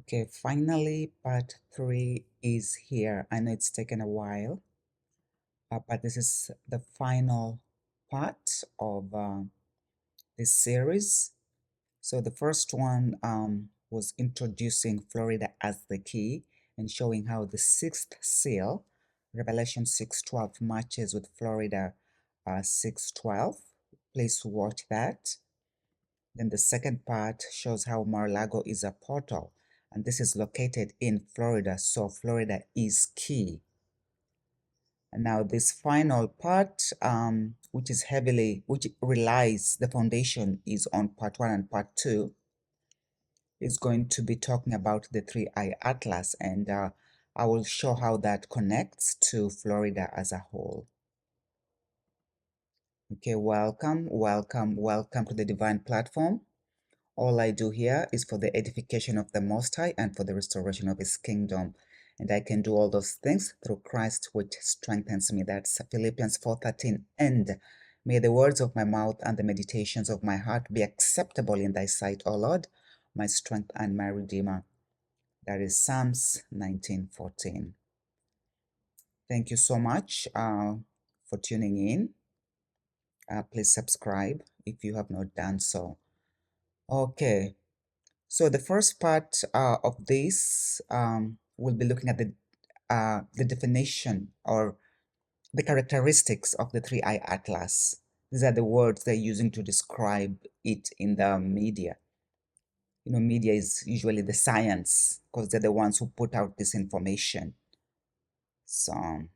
Okay, finally, part 3 is here. I know it's taken a while, but this is the final part of this series. So the first one was introducing Florida as the key and showing how the sixth seal, Revelation 6:12, matches with Florida 6:12. Please watch that. Then the second part shows how Mar-a-Lago is a portal, and this is located in Florida, so Florida is key. And now this final part, which relies, the foundation is on part 1 and part 2, is going to be talking about the 3IAtlas, and I will show how that connects to Florida as a whole. Okay, welcome to the Divine Platform. All I do here is for the edification of the Most High and for the restoration of His kingdom. And I can do all those things through Christ, which strengthens me. That's Philippians 4:13. And may the words of my mouth and the meditations of my heart be acceptable in thy sight, O Lord, my strength and my Redeemer. That is Psalms 19:14. Thank you so much for tuning in. Please subscribe if you have not done so. Okay. So the first part of this will be looking at the definition or the characteristics of the 3IAtlas. These are the words they're using to describe it in the media. You know, media is usually the science because they're the ones who put out this information. So,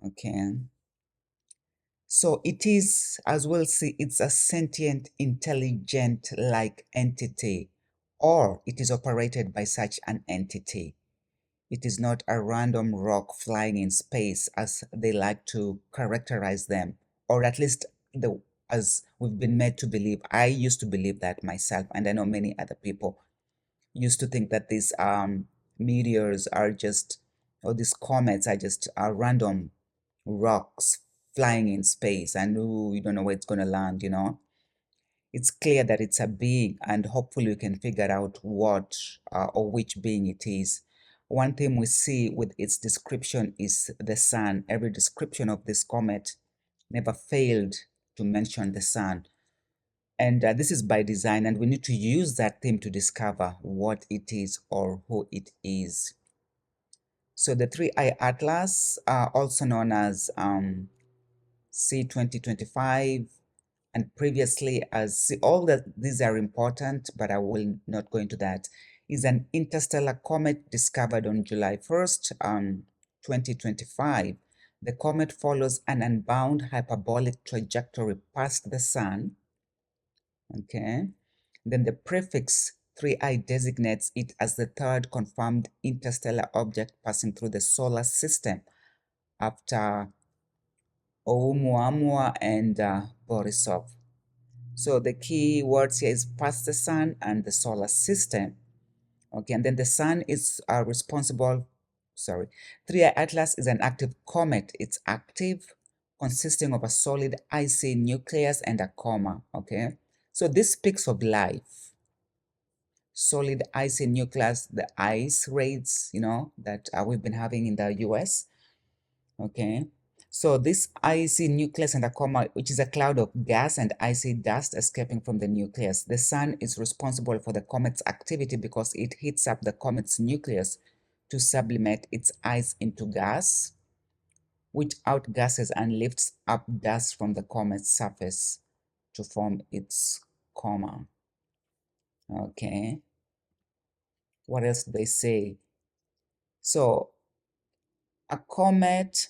okay. So it is, as we'll see, it's a sentient, intelligent-like entity, or it is operated by such an entity. It is not a random rock flying in space, as they like to characterize them, or at least as we've been made to believe. I used to believe that myself, and I know many other people used to think that these meteors are just, or these comets are just random rocks flying in space, and ooh, you don't know where it's going to land, you know. It's clear that it's a being, and hopefully we can figure out what or which being it is. One thing we see with its description is the sun. Every description of this comet never failed to mention the sun. And this is by design, and we need to use that theme to discover what it is or who it is. So the 3IAtlas, also known as C2025, and previously as all that these are important, but I will not go into that, is an interstellar comet discovered on July 1st, 2025. The comet follows an unbound hyperbolic trajectory past the sun. Okay. Then the prefix 3I designates it as the third confirmed interstellar object passing through the solar system after Oumuamua and Borisov. So the key words here is past the sun and the solar system. Okay, and then the sun is responsible, 3IAtlas is an active comet. It's active, consisting of a solid icy nucleus and a coma, okay? So this speaks of life. Solid icy nucleus, the ice raids, you know, that we've been having in the US, okay? So this icy nucleus and a coma, which is a cloud of gas and icy dust escaping from the nucleus. The sun is responsible for the comet's activity because it heats up the comet's nucleus to sublimate its ice into gas, which outgasses and lifts up dust from the comet's surface to form its coma. Okay. What else do they say? So a comet,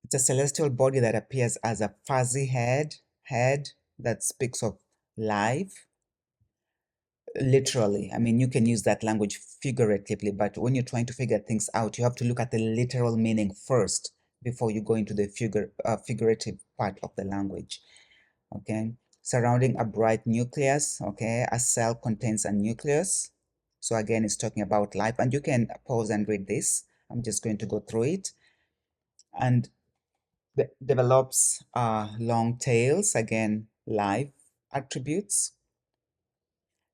it's a celestial body that appears as a fuzzy head that speaks of life. Literally, I mean, you can use that language figuratively, but when you're trying to figure things out, you have to look at the literal meaning first before you go into the figurative part of the language. Okay, surrounding a bright nucleus. Okay, a cell contains a nucleus. So again, it's talking about life, and you can pause and read this. I'm just going to go through it. And develops long tails, again, life attributes.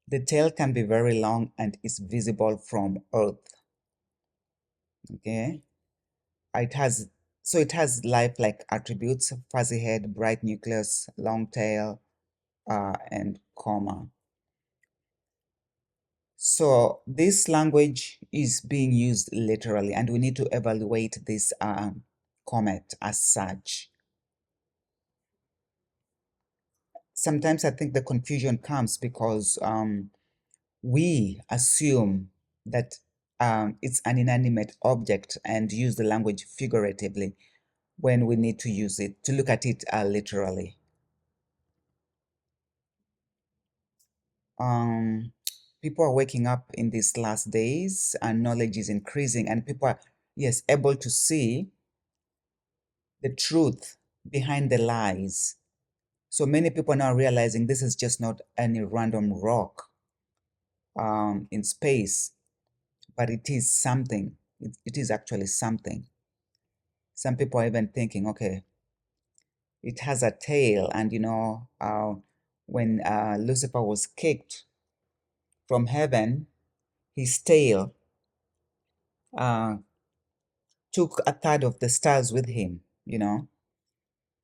The tail can be very long and is visible from Earth. Okay, it has lifelike attributes: fuzzy head, bright nucleus, long tail, and comma. So this language is being used literally, and we need to evaluate this comet as such. Sometimes I think the confusion comes because we assume that it's an inanimate object and use the language figuratively when we need to use it, to look at it literally. Um, People are waking up in these last days and knowledge is increasing, and people are, yes, able to see the truth behind the lies. So many people now realizing this is just not any random rock in space, but it is something. It is actually something. Some people are even thinking, okay, it has a tail, and when Lucifer was kicked from heaven, his tail uh, took a third of the stars with him,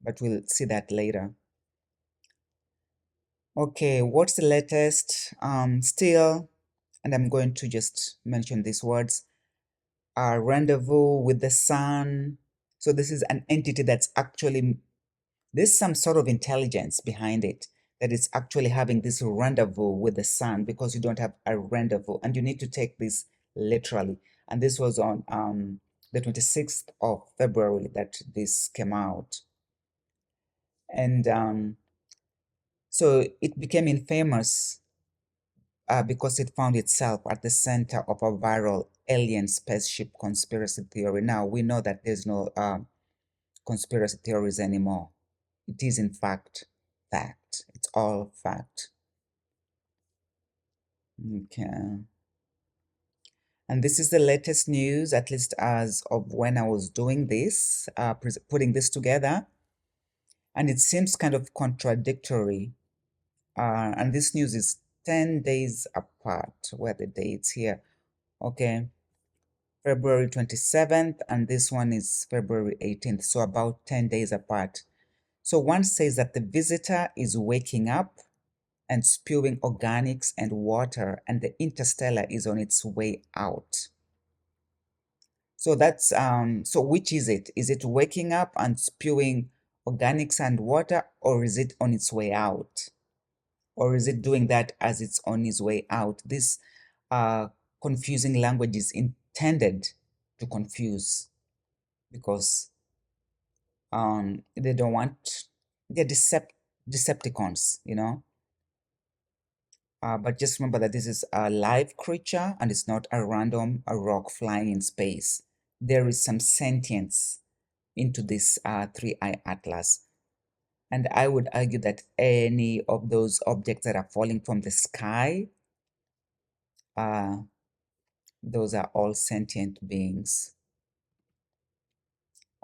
but we'll see that later. Okay, what's the latest? Still, and I'm going to just mention these words, rendezvous with the sun. So this is an entity that's actually, there's some sort of intelligence behind it, that it's actually having this rendezvous with the sun, because you don't have a rendezvous, and you need to take this literally. And this was on the 26th of February that this came out. And so it became infamous because it found itself at the center of a viral alien spaceship conspiracy theory. Now, we know that there's no conspiracy theories anymore. It is, in fact, fact. It's all fact. Okay. And this is the latest news, at least as of when I was doing this, putting this together. And it seems kind of contradictory. And this news is 10 days apart. Where are the dates here? Okay. February 27th, and this one is February 18th. So about 10 days apart. So one says that the visitor is waking up and spewing organics and water, and the interstellar is on its way out. So that's so which is it? Is it waking up and spewing organics and water, or is it on its way out? Or is it doing that as it's on its way out? This confusing language is intended to confuse, because they don't want, they're Decepticons, but just remember that this is a live creature and it's not a random rock flying in space. There is some sentience into this 3IAtlas. And I would argue that any of those objects that are falling from the sky, those are all sentient beings.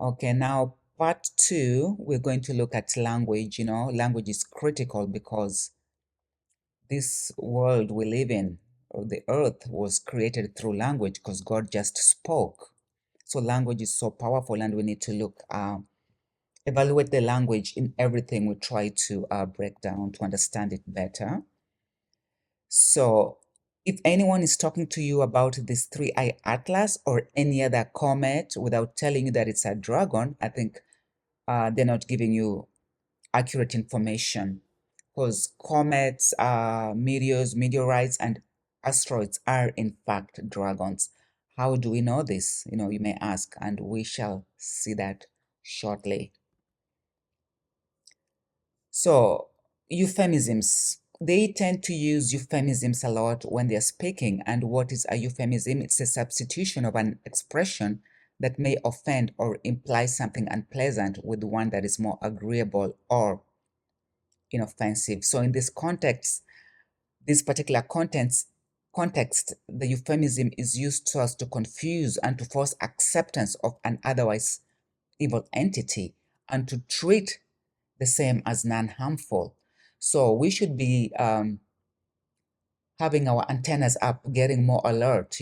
Okay, now part 2, we're going to look at language. Language is critical because this world we live in, or the earth, was created through language because God just spoke. So language is so powerful, and we need to look, evaluate the language in everything we try to break down to understand it better. So if anyone is talking to you about this 3IAtlas or any other comet without telling you that it's a dragon, I think they're not giving you accurate information, because comets, meteors, meteorites, and asteroids are in fact dragons. How do we know this? You may ask, and we shall see that shortly. So, euphemisms. They tend to use euphemisms a lot when they're speaking. And what is a euphemism? It's a substitution of an expression that may offend or imply something unpleasant with one that is more agreeable or inoffensive. So in this context, this particular context, the euphemism is used so as to confuse and to force acceptance of an otherwise evil entity and to treat the same as non-harmful. So we should be having our antennas up, getting more alert,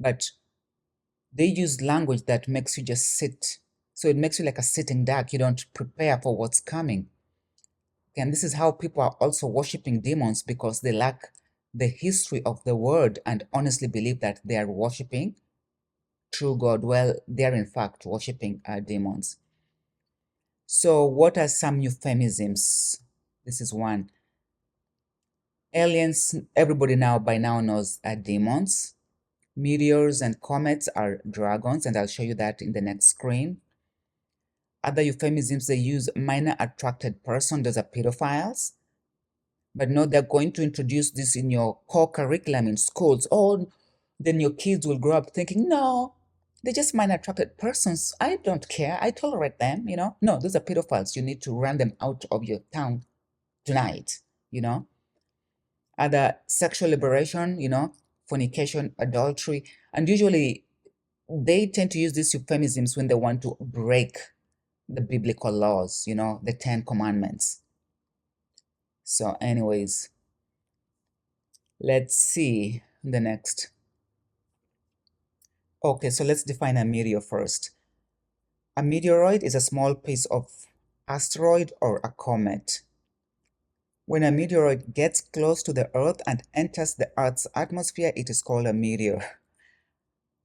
but they use language that makes you just sit. So it makes you like a sitting duck. You don't prepare for what's coming. And this is how people are also worshiping demons, because they lack the history of the word and honestly believe that they are worshiping true God. Well, they are in fact worshiping demons. So what are some euphemisms? This is one. Aliens, everybody now by now knows are demons. Meteors and comets are dragons, and I'll show you that in the next screen. Other euphemisms they use: minor attracted person, those are pedophiles. But no, they're going to introduce this in your core curriculum in schools. Oh, then your kids will grow up thinking, no, they're just minor attracted persons. I don't care. I tolerate them, No, those are pedophiles. You need to run them out of your town tonight, Other sexual liberation, fornication, adultery. And usually they tend to use these euphemisms when they want to break the biblical laws, the 10 commandments. So anyways, let's see the next. Okay, so let's define a meteor first. A meteoroid is a small piece of asteroid or a comet. When a meteoroid gets close to the Earth and enters the Earth's atmosphere, it is called a meteor.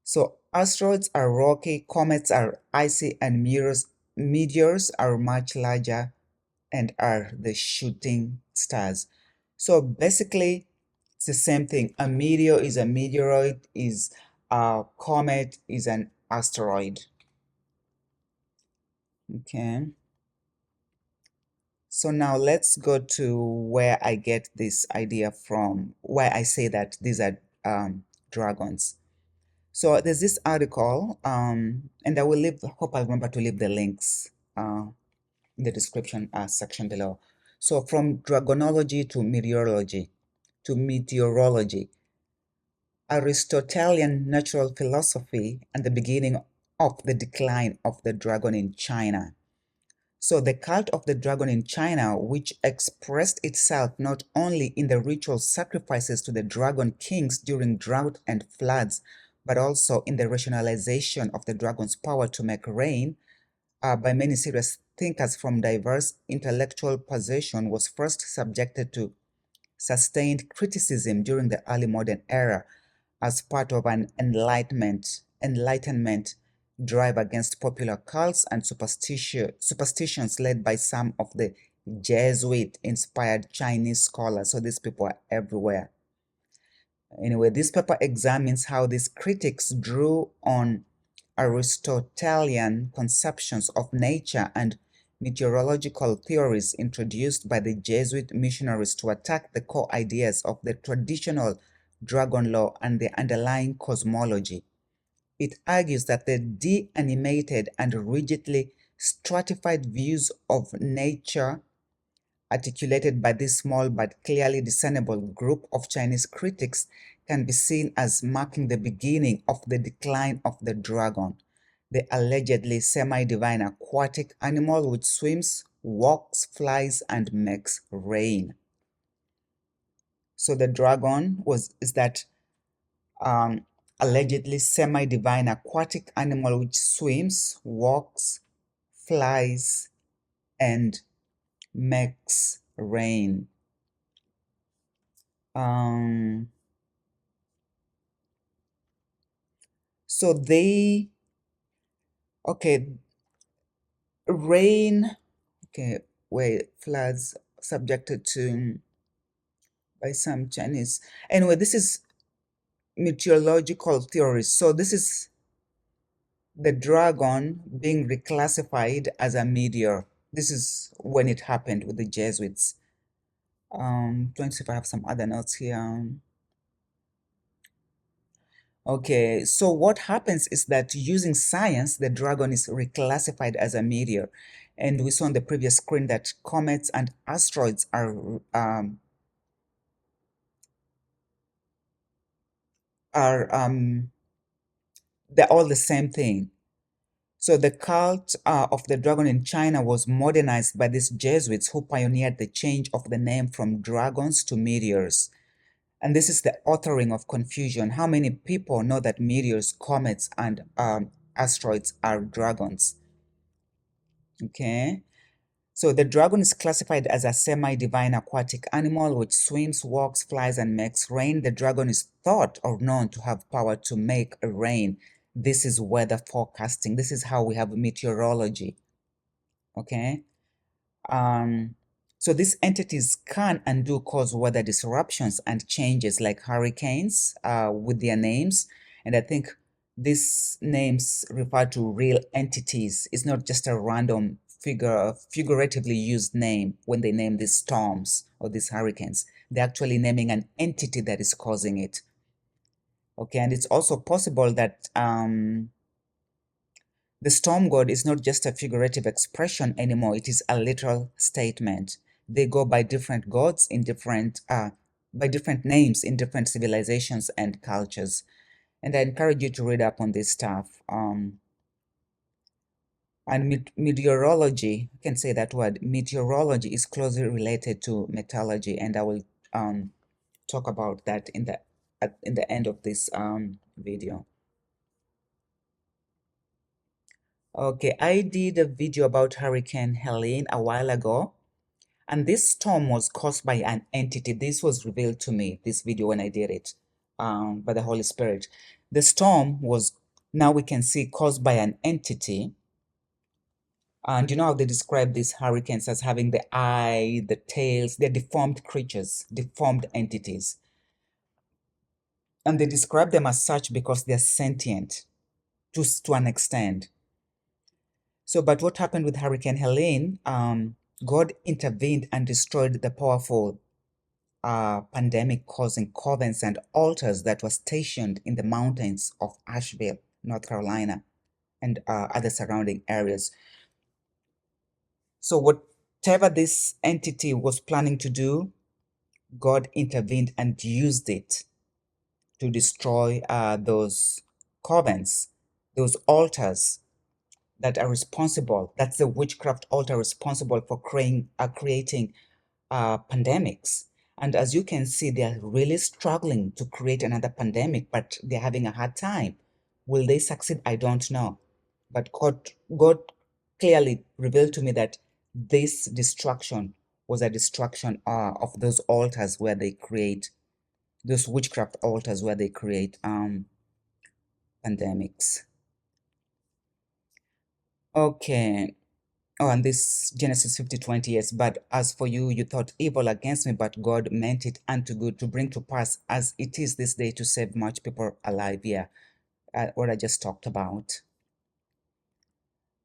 So asteroids are rocky, comets are icy, and meteors are much larger and are the shooting stars. So basically, it's the same thing. A meteor is a meteoroid, is a comet, is an asteroid. Okay. So now let's go to where I get this idea from, why I say that these are dragons. So there's this article, and I will hope I remember to leave the links in the description section below. So from dragonology to meteorology, Aristotelian natural philosophy and the beginning of the decline of the dragon in China. So the cult of the dragon in China, which expressed itself not only in the ritual sacrifices to the dragon kings during drought and floods, but also in the rationalization of the dragon's power to make rain, by many serious thinkers from diverse intellectual position, was first subjected to sustained criticism during the early modern era as part of an enlightenment drive against popular cults and superstitions led by some of the Jesuit-inspired Chinese scholars. So these people are everywhere. Anyway, this paper examines how these critics drew on Aristotelian conceptions of nature and meteorological theories introduced by the Jesuit missionaries to attack the core ideas of the traditional dragon law and the underlying cosmology. It argues that the de-animated and rigidly stratified views of nature articulated by this small but clearly discernible group of Chinese critics can be seen as marking the beginning of the decline of the dragon, the allegedly semi-divine aquatic animal which swims, walks, flies, and makes rain. So the dragon is that allegedly semi-divine aquatic animal which swims, walks, flies, and makes rain. So rain, floods subjected to by some Chinese. Anyway, this is meteorological theories. So this is the dragon being reclassified as a meteor. This is when it happened with the Jesuits. Trying to see if I have some other notes here. Okay, so what happens is that using science, the dragon is reclassified as a meteor. And we saw on the previous screen that comets and asteroids are they're all the same thing. So the cult of the dragon in China was modernized by these Jesuits who pioneered the change of the name from dragons to meteors. And this is the authoring of confusion. How many people know that meteors, comets, and asteroids are dragons? Okay. So the dragon is classified as a semi-divine aquatic animal which swims, walks, flies, and makes rain. The dragon is thought or known to have power to make rain. This is weather forecasting. This is how we have meteorology. Okay. So these entities can and do cause weather disruptions and changes like hurricanes with their names. And I think these names refer to real entities. It's not just a random figuratively used name when they name these storms or these hurricanes. They're actually naming an entity that is causing it. Okay, and it's also possible that the storm god is not just a figurative expression anymore, it is a literal statement. They go by different gods in by different names in different civilizations and cultures. And I encourage you to read up on this stuff. And meteorology, I can say that word, meteorology is closely related to metallurgy, and I will talk about that in the end of this video. Okay, I did a video about Hurricane Helene a while ago, and this storm was caused by an entity. This was revealed to me, this video, when I did it by the Holy Spirit. The storm was, now we can see, caused by an entity. And you know how they describe these hurricanes as having the eye, the tails, they're deformed creatures, deformed entities. And they describe them as such because they're sentient to an extent. So, but what happened with Hurricane Helene? God intervened and destroyed the powerful pandemic-causing covens and altars that were stationed in the mountains of Asheville, North Carolina, and other surrounding areas. So whatever this entity was planning to do, God intervened and used it to destroy those covens, those altars that are responsible. That's the witchcraft altar responsible for creating pandemics. And as you can see, they are really struggling to create another pandemic, but they're having a hard time. Will they succeed? I don't know. But God clearly revealed to me that this destruction was a destruction of those altars where they create, those witchcraft altars where they create pandemics. Okay. Oh, and this Genesis 50:20, yes. But as for you, you thought evil against me, but God meant it unto good to bring to pass as it is this day to save much people alive. Yeah, what I just talked about.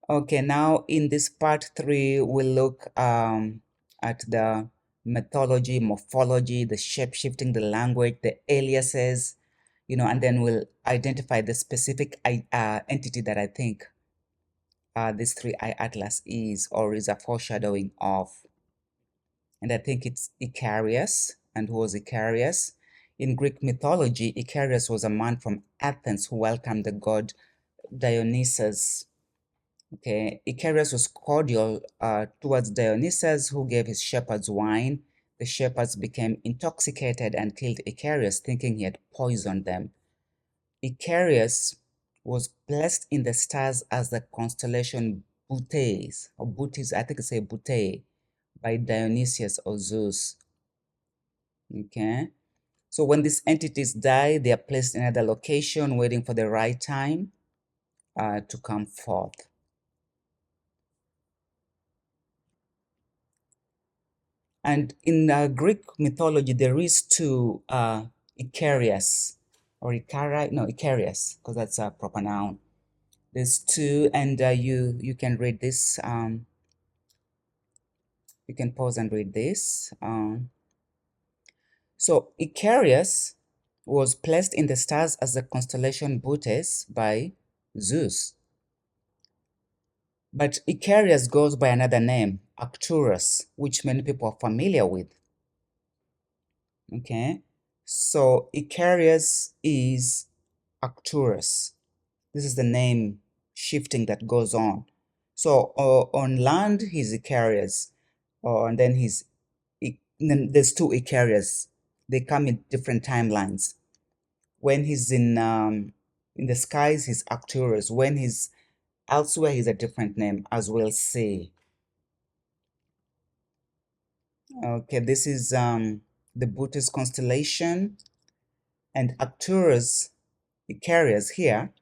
Okay, now in this part 3, we'll look at the mythology, morphology, the shape-shifting, the language, the aliases, you know, and then we'll identify the specific entity that I think this 3IAtlas is or is a foreshadowing of. And I think it's Icarius. And who was Icarius? In Greek mythology, Icarius was a man from Athens who welcomed the god Dionysus. Okay, Icarius was cordial towards Dionysus, who gave his shepherds wine. The shepherds became intoxicated and killed Icarius, thinking he had poisoned them. Icarius was placed in the stars as the constellation Butes, or Butes, I think it's a Bute, by Dionysius or Zeus. Okay, so when these entities die, they are placed in another location, waiting for the right time to come forth. And in Greek mythology, there is two Icarius, or Icarius, because that's a proper noun. There's two, and you can read this. You can pause and read this. So Icarius was placed in the stars as the constellation Butes by Zeus. But Icarius goes by another name, Arcturus, which many people are familiar with. Okay, so Icarius is Arcturus. This is the name shifting that goes on. So on land, he's Icarius, and then then there's two Icarius. They come in different timelines. When he's in the skies, he's Arcturus. When he's elsewhere, he's a different name, as we'll see. Okay, this is the Bootes constellation, and Arcturus, Icarius here,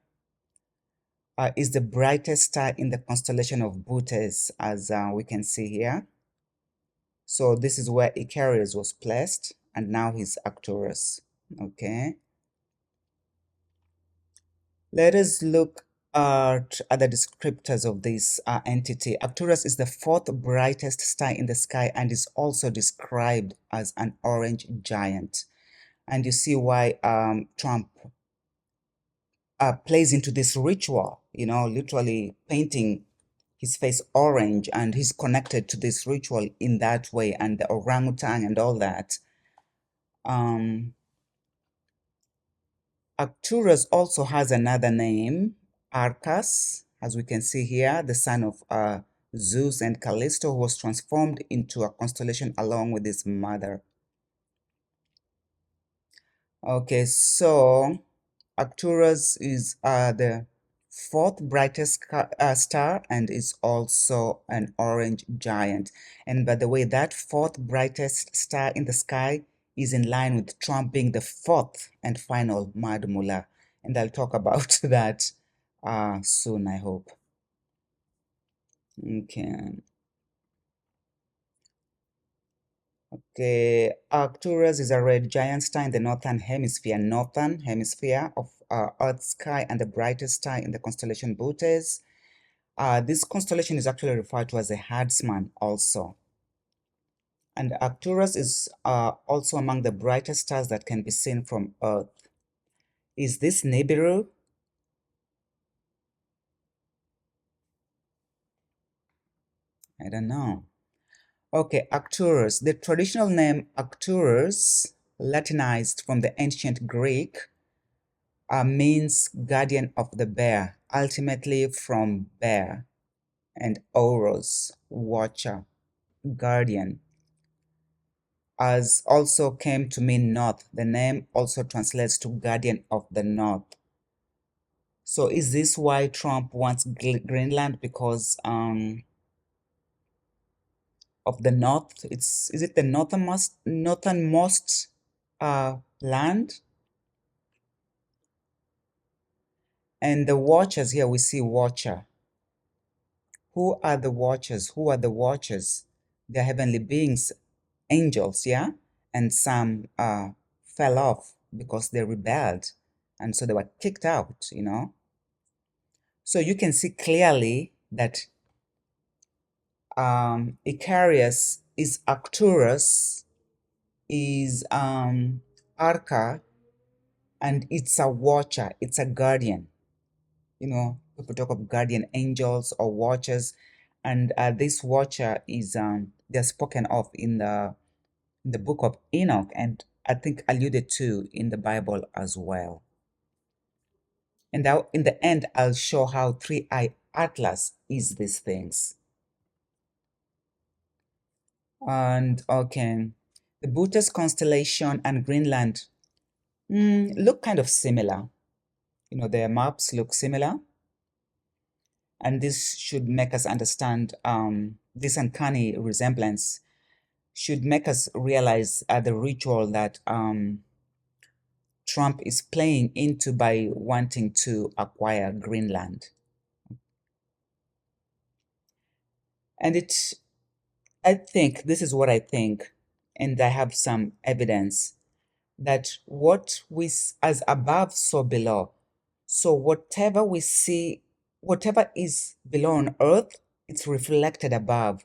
is the brightest star in the constellation of Bootes, as we can see here. So this is where Icarius was placed, and now he's Arcturus. Okay. Let us look at other descriptors of this entity. Arcturus is the fourth brightest star in the sky and is also described as an orange giant. And you see why Trump plays into this ritual, you know, literally painting his face orange, and he's connected to this ritual in that way, and the orangutan and all that. Arcturus also has another name, Arcas, as we can see here, the son of Zeus and Callisto, who was transformed into a constellation along with his mother. Okay, so Arcturus is the fourth brightest star and is also an orange giant. And by the way, that fourth brightest star in the sky is in line with Trump being the fourth and final Mad Mullah. And I'll talk about that soon, I hope. Okay. Okay, Arcturus is a red giant star in the northern hemisphere of Earth's sky, and the brightest star in the constellation Bootes. This constellation is actually referred to as a herdsman also. And Arcturus is also among the brightest stars that can be seen from Earth. Is this Nibiru? I don't know. Okay, Arcturus. The traditional name Arcturus, Latinized from the ancient Greek, means guardian of the bear, ultimately from bear, and Oros, watcher, guardian, as also came to mean north. The name also translates to guardian of the north. So is this why Trump wants Greenland? Because of the north? Is it the northernmost land? And the watchers, here we see watcher. Who are the watchers? Who are the watchers? They're heavenly beings, angels, yeah? And some fell off because they rebelled, and so they were kicked out, you know? So you can see clearly that Icarius is Arcturus, is Arca, and it's a watcher, it's a guardian. You know, people talk of guardian angels or watchers, and this watcher is they're spoken of in the book of Enoch, and I think alluded to in the Bible as well. And now in the end, I'll show how 3IAtlas is these things. And okay, the Bootes constellation and Greenland look kind of similar. You know, their maps look similar. And this should make us understand this uncanny resemblance should make us realize the ritual that Trump is playing into by wanting to acquire Greenland. And I think, this is what I think, and I have some evidence that what we, as above, so below. So whatever we see, whatever is below on earth, it's reflected above.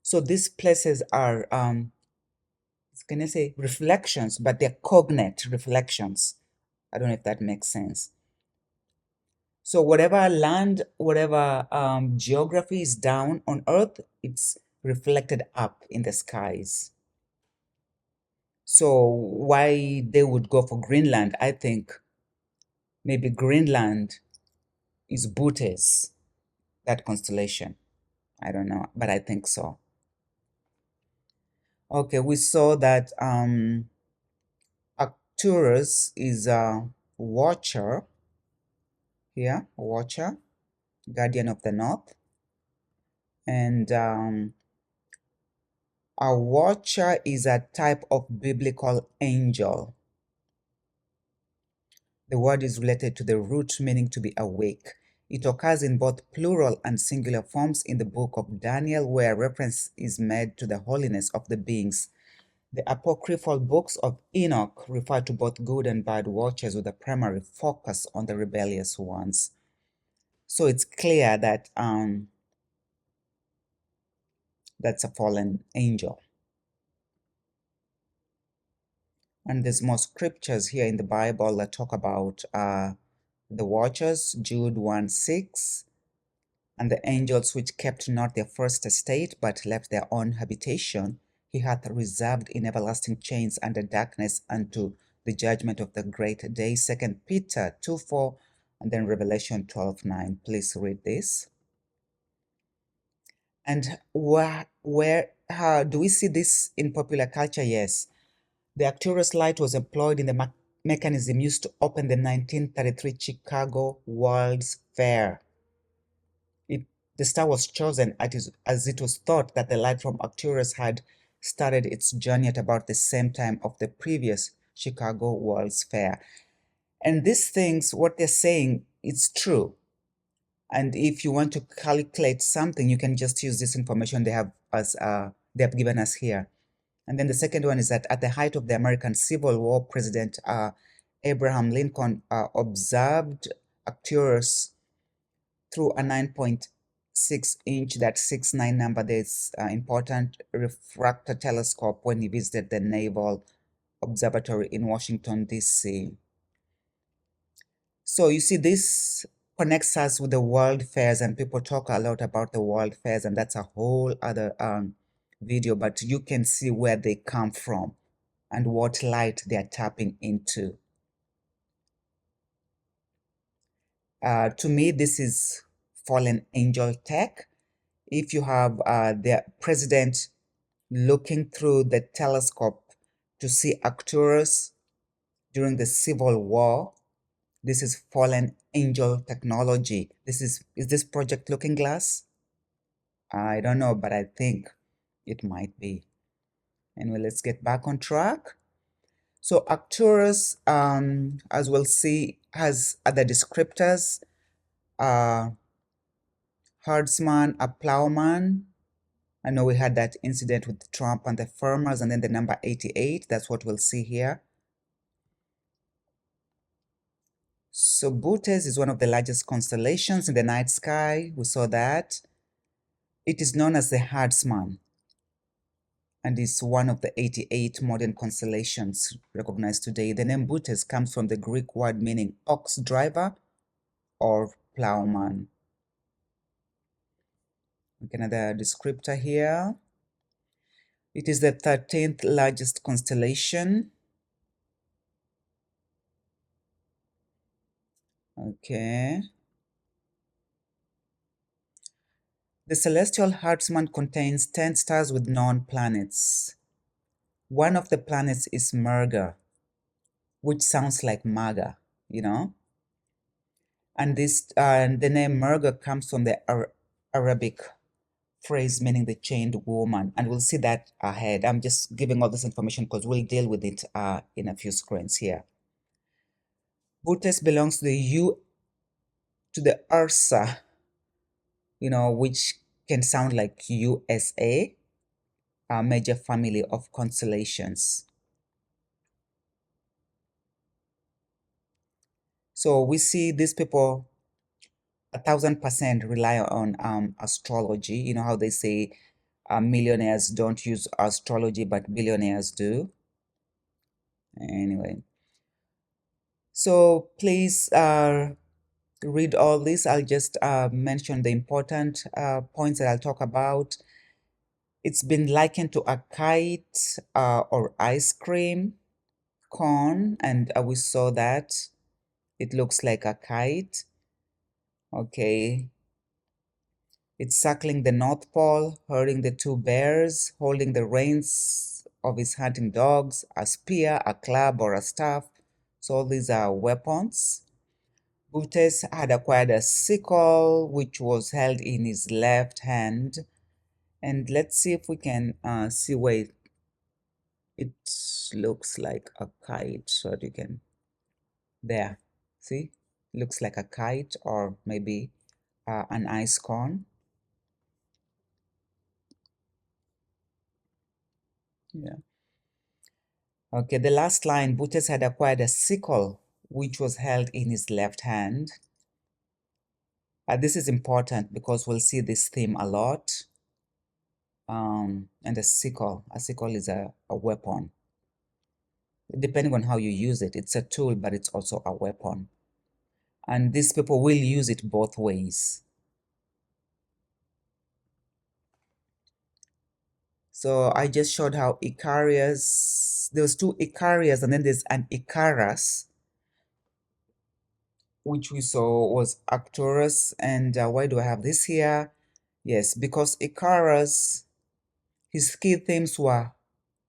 So these places are, can I say reflections, but they're cognate reflections. I don't know if that makes sense. So whatever land, whatever geography is down on earth, it's reflected up in the skies. So why they would go for Greenland, I think maybe Greenland is Bootes, that constellation. I don't know, but I think so. Okay, we saw that Arcturus is a watcher here, watcher, guardian of the north. And a watcher is a type of biblical angel. The word is related to the root meaning to be awake. It occurs in both plural and singular forms in the book of Daniel, where reference is made to the holiness of the beings. The apocryphal books of Enoch refer to both good and bad watchers with a primary focus on the rebellious ones. So it's clear that that's a fallen angel. And there's more scriptures here in the Bible that talk about the watchers, Jude 1:6, and the angels which kept not their first estate, but left their own habitation, he hath reserved in everlasting chains under darkness unto the judgment of the great day. 2 Peter 2:4, and then Revelation 12:9. Please read this. And where do we see this in popular culture? Yes. The Arcturus light was employed in the mechanism used to open the 1933 Chicago World's Fair. The star was chosen as it was thought that the light from Arcturus had started its journey at about the same time of the previous Chicago World's Fair. And these things, what they're saying, it's true. And if you want to calculate something, you can just use this information they have given us here. And then the second one is that at the height of the American Civil War, President Abraham Lincoln observed Arcturus through a 9.6 inch, that 6.9 number, this important refractor telescope when he visited the Naval Observatory in Washington, D.C. So you see, this connects us with the world fairs, and people talk a lot about the world fairs, and that's a whole other video, but you can see where they come from and what light they are tapping into. To me, this is fallen angel tech. If you have the president looking through the telescope to see Arcturus during the Civil War, this is fallen angel technology. Is this Project Looking Glass? I don't know, but I think it might be. Anyway, let's get back on track. So Arcturus, as we'll see, has other descriptors. Herdsman, a plowman. I know we had that incident with Trump and the farmers, and then the number 88. That's what we'll see here. So Bootes is one of the largest constellations in the night sky. We saw that. It is known as the Herdsman, and is one of the 88 modern constellations recognized today. The name Bootes comes from the Greek word meaning ox driver or plowman. Okay, another descriptor here. It is the 13th largest constellation. Okay. The celestial herdsman contains 10 stars with known planets. One of the planets is Merga, which sounds like Maga, you know? And the name Merga comes from the Arabic phrase meaning the chained woman, and we'll see that ahead. I'm just giving all this information because we'll deal with it in a few screens here. Bootes belongs to the Ursa, which can sound like USA, a major family of constellations. So we see these people 1,000% rely on astrology. You know how they say millionaires don't use astrology, but billionaires do. Anyway, so please read all this. I'll just mention the important points that I'll talk about. It's been likened to a kite or ice cream cone, and we saw that it looks like a kite. Okay, it's circling the North Pole, herding the two bears, holding the reins of his hunting dogs, a spear, a club, or a staff. So all these are weapons. Butes had acquired a sickle, which was held in his left hand. And let's see if we can see where it looks like a kite. So you can, there, see? Looks like a kite or maybe an ice cone. Yeah. Okay, the last line, Butes had acquired a sickle, which was held in his left hand. This is important because we'll see this theme a lot. And a sickle is a weapon. Depending on how you use it, it's a tool, but it's also a weapon. And these people will use it both ways. So I just showed how Icarius, there's two Icarius and then there's an Icarus, which we saw was Arcturus. And why do I have this here? Yes, because Icarus, his key themes were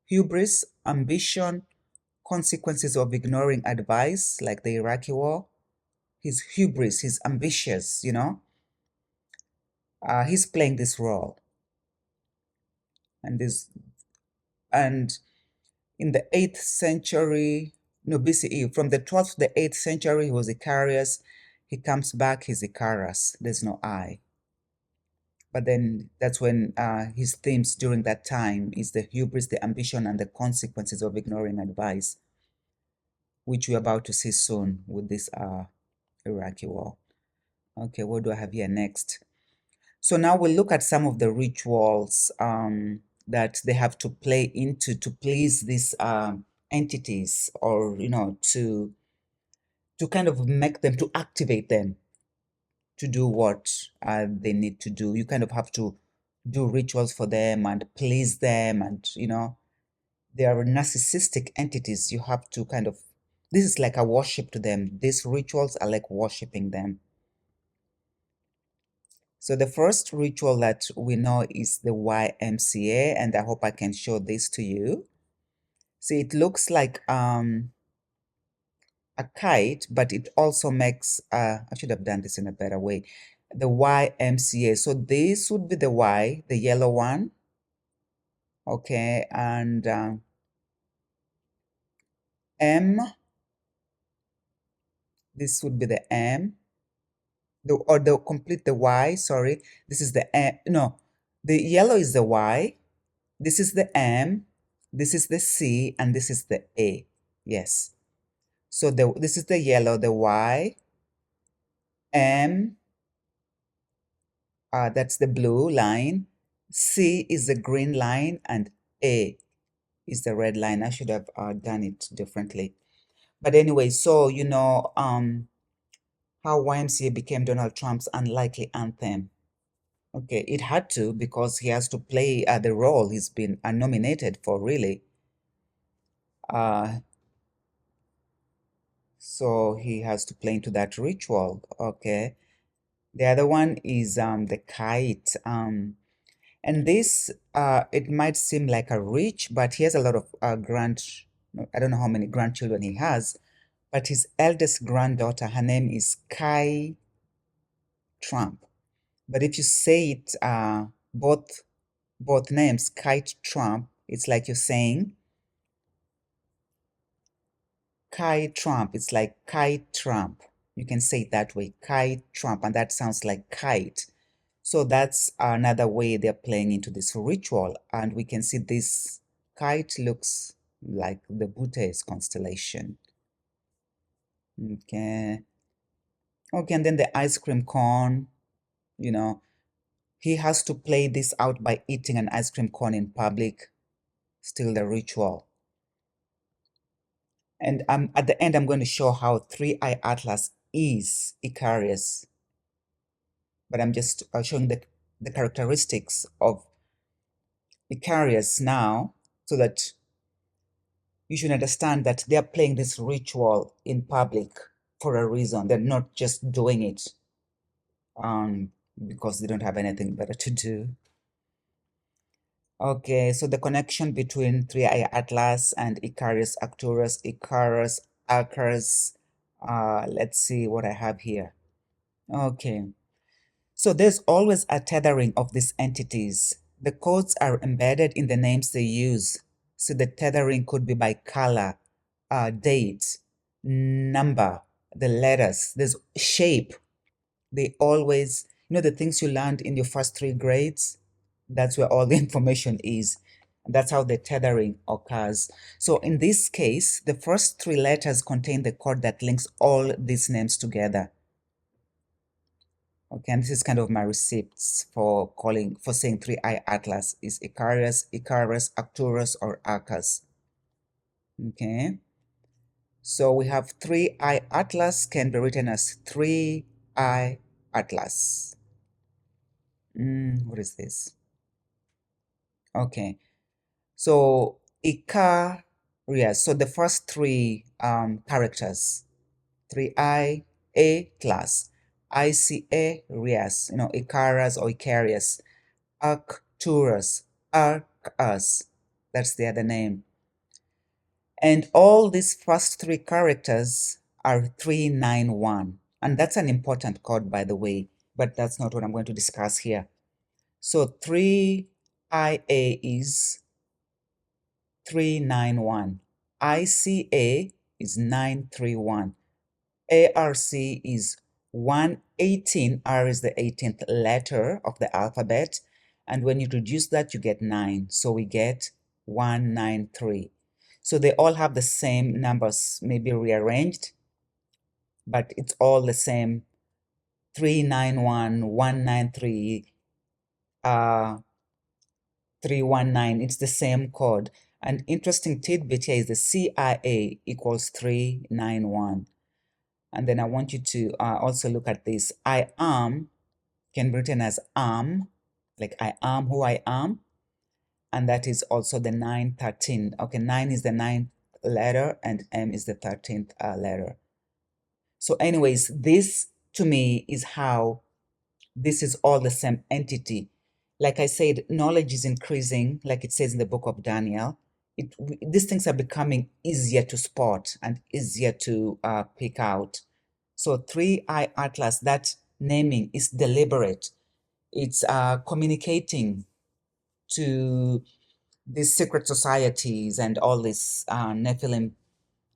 hubris, ambition, consequences of ignoring advice, like the Iraqi war. His hubris, he's ambitious, you know. He's playing this role. And in the 8th century, no, BCE, from the 12th to the 8th century, he was Icarius. He comes back, he's Icarus. There's no I. But then that's when his themes during that time is the hubris, the ambition, and the consequences of ignoring advice, which we're about to see soon with this Iraqi war. Okay, what do I have here next? So now we'll look at some of the rituals that they have to play into to please these entities, or to kind of make them, to activate them to do what they need to do. You kind of have to do rituals for them and please them, and they are narcissistic entities. You have to kind of, this is like a worship to them. These rituals are like worshiping them. So the first ritual that we know is the YMCA, and I hope I can show this to you. See, it looks like a kite, but it also makes, I should have done this in a better way, the YMCA. So this would be the Y, the yellow one, okay, and M, this would be the M, or the complete the Y, sorry, this is the M, no, the yellow is the Y, this is the M, this is the C, and this is the A. Yes. So this is the yellow, the Y, M, that's the blue line, C is the green line, and A is the red line. I should have done it differently. But anyway, so how YMCA became Donald Trump's unlikely anthem. Okay, it had to, because he has to play the role he's been nominated for, really. So he has to play into that ritual. Okay. The other one is the kite. And this, it might seem like a rich, but he has a lot of I don't know how many grandchildren he has, but his eldest granddaughter, her name is Kai Trump. But if you say it, both names, Kite Trump, it's like you're saying Kai Trump. It's like Kite Trump. You can say it that way, Kite Trump, and that sounds like kite. So that's another way they're playing into this ritual. And we can see this kite looks like the Butes constellation. Okay. Okay, and then the ice cream cone, he has to play this out by eating an ice cream cone in public. Still the ritual. And at the end, I'm going to show how 3IAtlas is Icarius. But I'm just showing the characteristics of Icarius now, so that you should understand that they're playing this ritual in public for a reason. They're not just doing it because they don't have anything better to do. Okay, so the connection between 3IAtlas and Icarus, Arcturus. Let's see what I have here. Okay, so there's always a tethering of these entities. The codes are embedded in the names they use. So the tethering could be by color, date, number, the letters, there's shape. They always, the things you learned in your first 3 grades, that's where all the information is. That's how the tethering occurs. So in this case, the first 3 letters contain the code that links all these names together. Okay, and this is kind of my receipts for saying 3IAtlas is Icarus, Arcturus, or Arcus. Okay, so we have 3IAtlas can be written as 3IAtlas. What is this? Okay, so Icarus. So the first 3 characters, 3IAtlas, Icarus, Icarus or Icarus, Arcturus, Arcus. That's the other name. And all these first 3 characters are 391. And that's an important code, by the way, but that's not what I'm going to discuss here. So 3IA is 391. ICA is 931. ARC is 118. R is the 18th letter of the alphabet. And when you reduce that, you get 9. So we get 193. So they all have the same numbers, maybe rearranged, but it's all the same. 391, 193, 319. It's the same code. An interesting tidbit here is the CIA equals 391. And then I want you to also look at this. I am can be written as am, like I am who I am. And that is also the 913. Okay, 9 is the 9th letter and M is the 13th letter. So anyways, this to me is how this is all the same entity. Like I said, knowledge is increasing, like it says in the book of Daniel. These things are becoming easier to spot and easier to pick out. So 3IAtlas, that naming is deliberate. It's communicating to these secret societies and all these Nephilim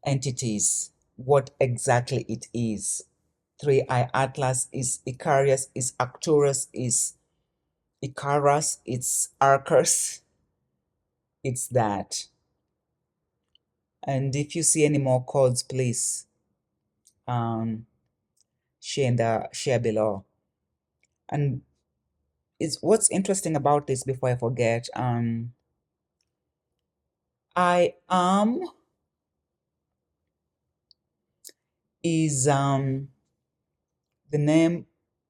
entities what exactly it is. 3IAtlas is Icarus, is Arcturus, is Icarus, it's Arcus. It's that. And if you see any more codes, please share below. And what's interesting about this, before I forget, I am is the name,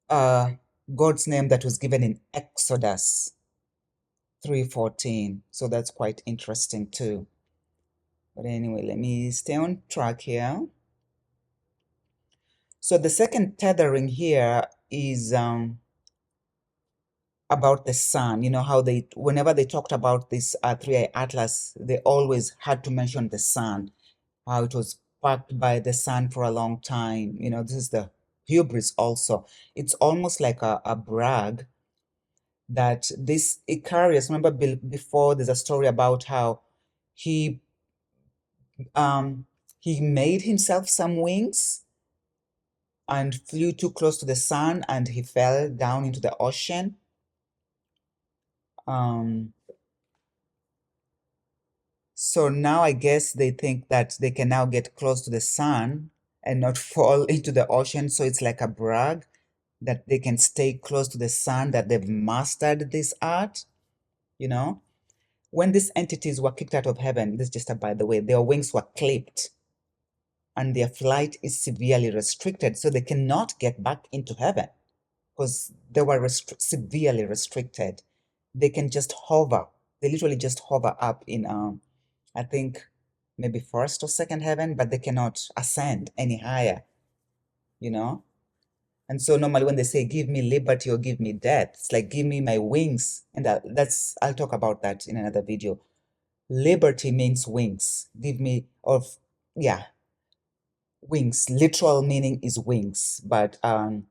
God's name that was given in Exodus 3:14. So that's quite interesting too. But anyway, let me stay on track here. So the second tethering here is about the sun. You know how whenever they talked about this 3IAtlas, they always had to mention the sun, how it was backed by the sun for a long time. This is the hubris also. It's almost like a brag that this Icarus, remember before, there's a story about how he made himself some wings and flew too close to the sun and he fell down into the ocean. So now I guess they think that they can now get close to the sun and not fall into the ocean. So it's like a brag that they can stay close to the sun, that they've mastered this art. When these entities were kicked out of heaven, this is just by the way, their wings were clipped and their flight is severely restricted. So they cannot get back into heaven because they were severely restricted. They can just hover. They literally just hover up in, I think, maybe first or second heaven, but they cannot ascend any higher, And so normally when they say give me liberty or give me death, it's like give me my wings. And that's I'll talk about that in another video. Liberty means wings. Give me of yeah, wings. Literal meaning is wings, but a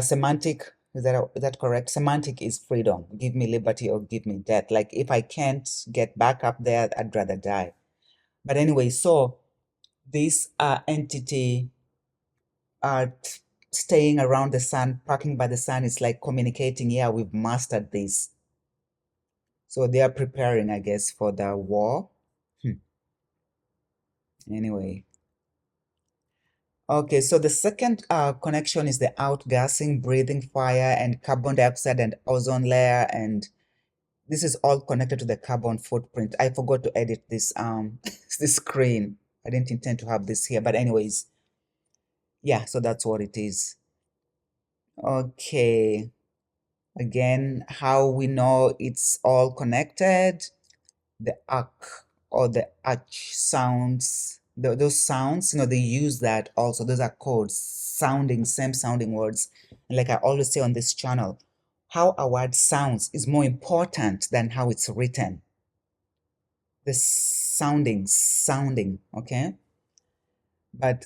semantic is that correct? Semantic is freedom. Give me liberty or give me death. Like if I can't get back up there, I'd rather die. But anyway, so this entity staying around the sun, parking by the sun, is like communicating, yeah, we've mastered this. So they are preparing, I guess, for the war. Anyway. Okay, so the second connection is the outgassing, breathing fire, and carbon dioxide and ozone layer, and this is all connected to the carbon footprint. I forgot to edit this this screen. I didn't intend to have this here, but anyways, yeah, so that's what it is. Okay, again, how we know it's all connected, the arc or the arch sounds, those sounds, they use that also. Those are codes, same sounding words. And like I always say on this channel, how a word sounds is more important than how it's written. The sounding, okay? But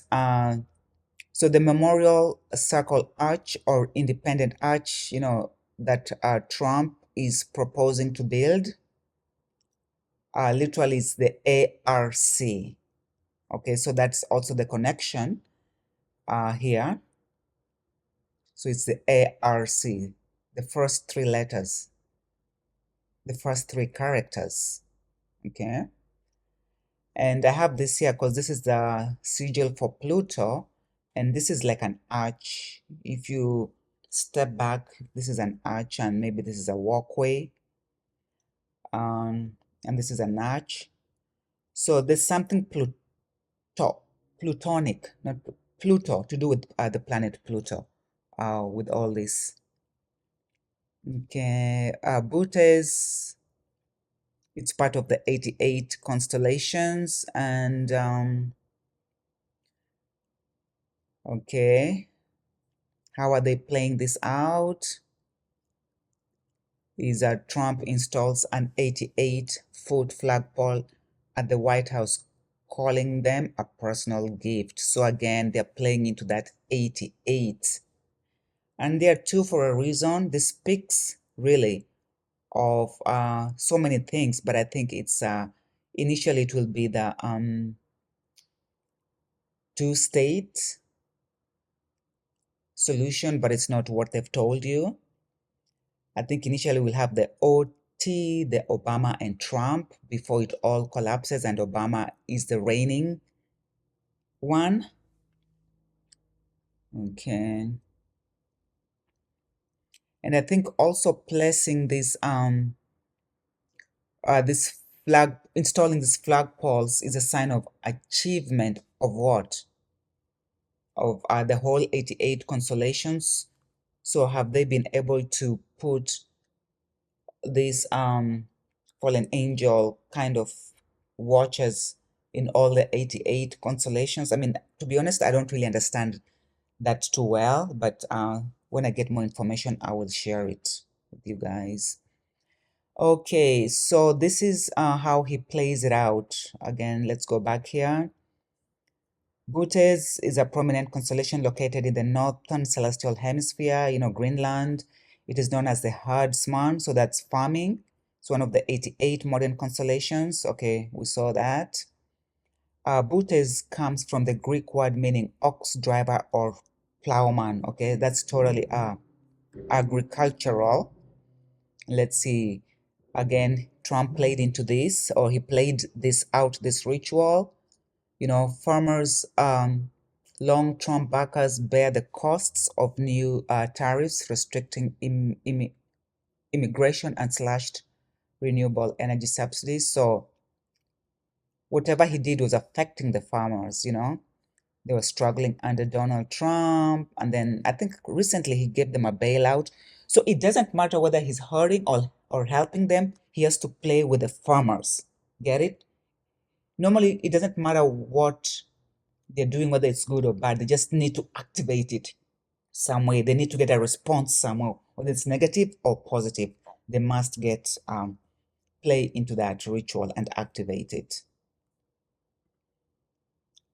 so the memorial circle arch or independent arch, that Trump is proposing to build, literally is the ARC. Okay, so that's also the connection here. So it's the ARC, the first three letters, the first three characters. Okay. And I have this here because this is the sigil for Pluto, and this is like an arch. If you step back, this is an arch, and maybe this is a walkway, and this is an arch. So there's something Plutonic, not Pluto, to do with the planet Pluto, with all this. Okay, Butes, it's part of the 88 constellations, and okay, how are they playing this out? Is that Trump installs an 88-foot flagpole at the White House, calling them a personal gift. So again, they're playing into that 88. And there are two for a reason. This speaks really of so many things, but I think it's initially it will be the two-state solution, but it's not what they've told you. I think initially we'll have the OT, the Obama and Trump, before it all collapses and Obama is the reigning one. Okay. And I think also placing this installing these flagpoles is a sign of achievement of what? Of the whole 88 constellations. So have they been able to put this fallen angel kind of watches in all the 88 constellations? I mean, to be honest, I don't really understand that too well, but when I get more information, I will share it with you guys. Okay, so this is how he plays it out. Again, let's go back here. Butes is a prominent constellation located in the northern celestial hemisphere, Greenland. It is known as the herdsman, so that's farming. It's one of the 88 modern constellations. Okay, we saw that. Butes comes from the Greek word meaning ox driver or plowman. Okay, that's totally agricultural. Let's see. Again, Trump played into this, or he played this out, this ritual. Farmers, long-term backers bear the costs of new tariffs restricting immigration and slashed renewable energy subsidies. So whatever he did was affecting the farmers, They were struggling under Donald Trump. And then I think recently he gave them a bailout. So it doesn't matter whether he's hurting or helping them. He has to play with the farmers. Get it? Normally, it doesn't matter what they're doing, whether it's good or bad. They just need to activate it some way. They need to get a response somehow, whether it's negative or positive. They must get play into that ritual and activate it.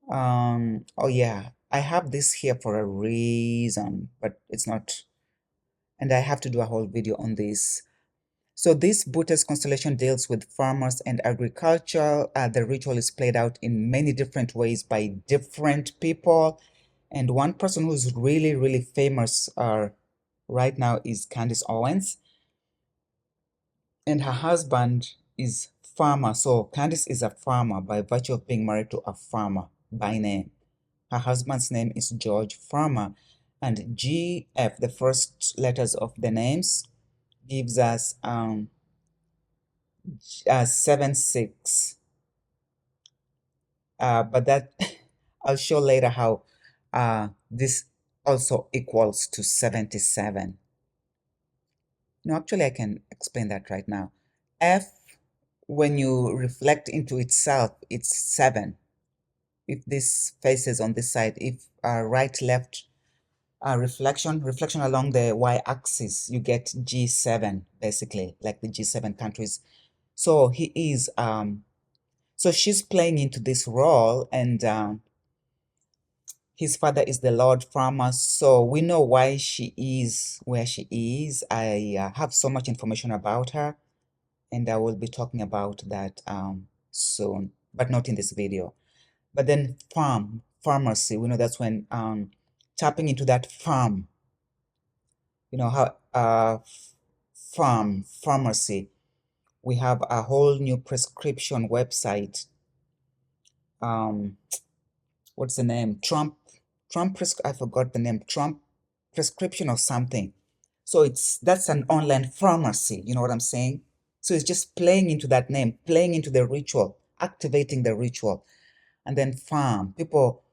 Oh yeah, I have this here for a reason, but it's not, and I have to do a whole video on this. So this Buddhist constellation deals with farmers and agriculture. The ritual is played out in many different ways by different people. And one person who's really, really famous right now is Candace Owens. And her husband is farmer. So Candace is a farmer by virtue of being married to a farmer by name. Her husband's name is George Farmer. And GF, the first letters of the names, gives us 7-6. But that I'll show later how this also equals to 77. No, actually, I can explain that right now. F, when you reflect into itself, it's 7. If this faces on this side, if right, left, reflection along the y-axis, you get G7, basically, like the G7 countries. So he is, so she's playing into this role, and his father is the Lord Farmer, so we know why she is where she is. I have so much information about her, and I will be talking about that soon, but not in this video. But then pharmacy, we know that's when tapping into that farm, you know how pharmacy, we have a whole new prescription website. What's the name? I forgot the name. Trump prescription or something. So that's an online pharmacy, you know what I'm saying? So it's just playing into that name, playing into the ritual, activating the ritual. And then farm, people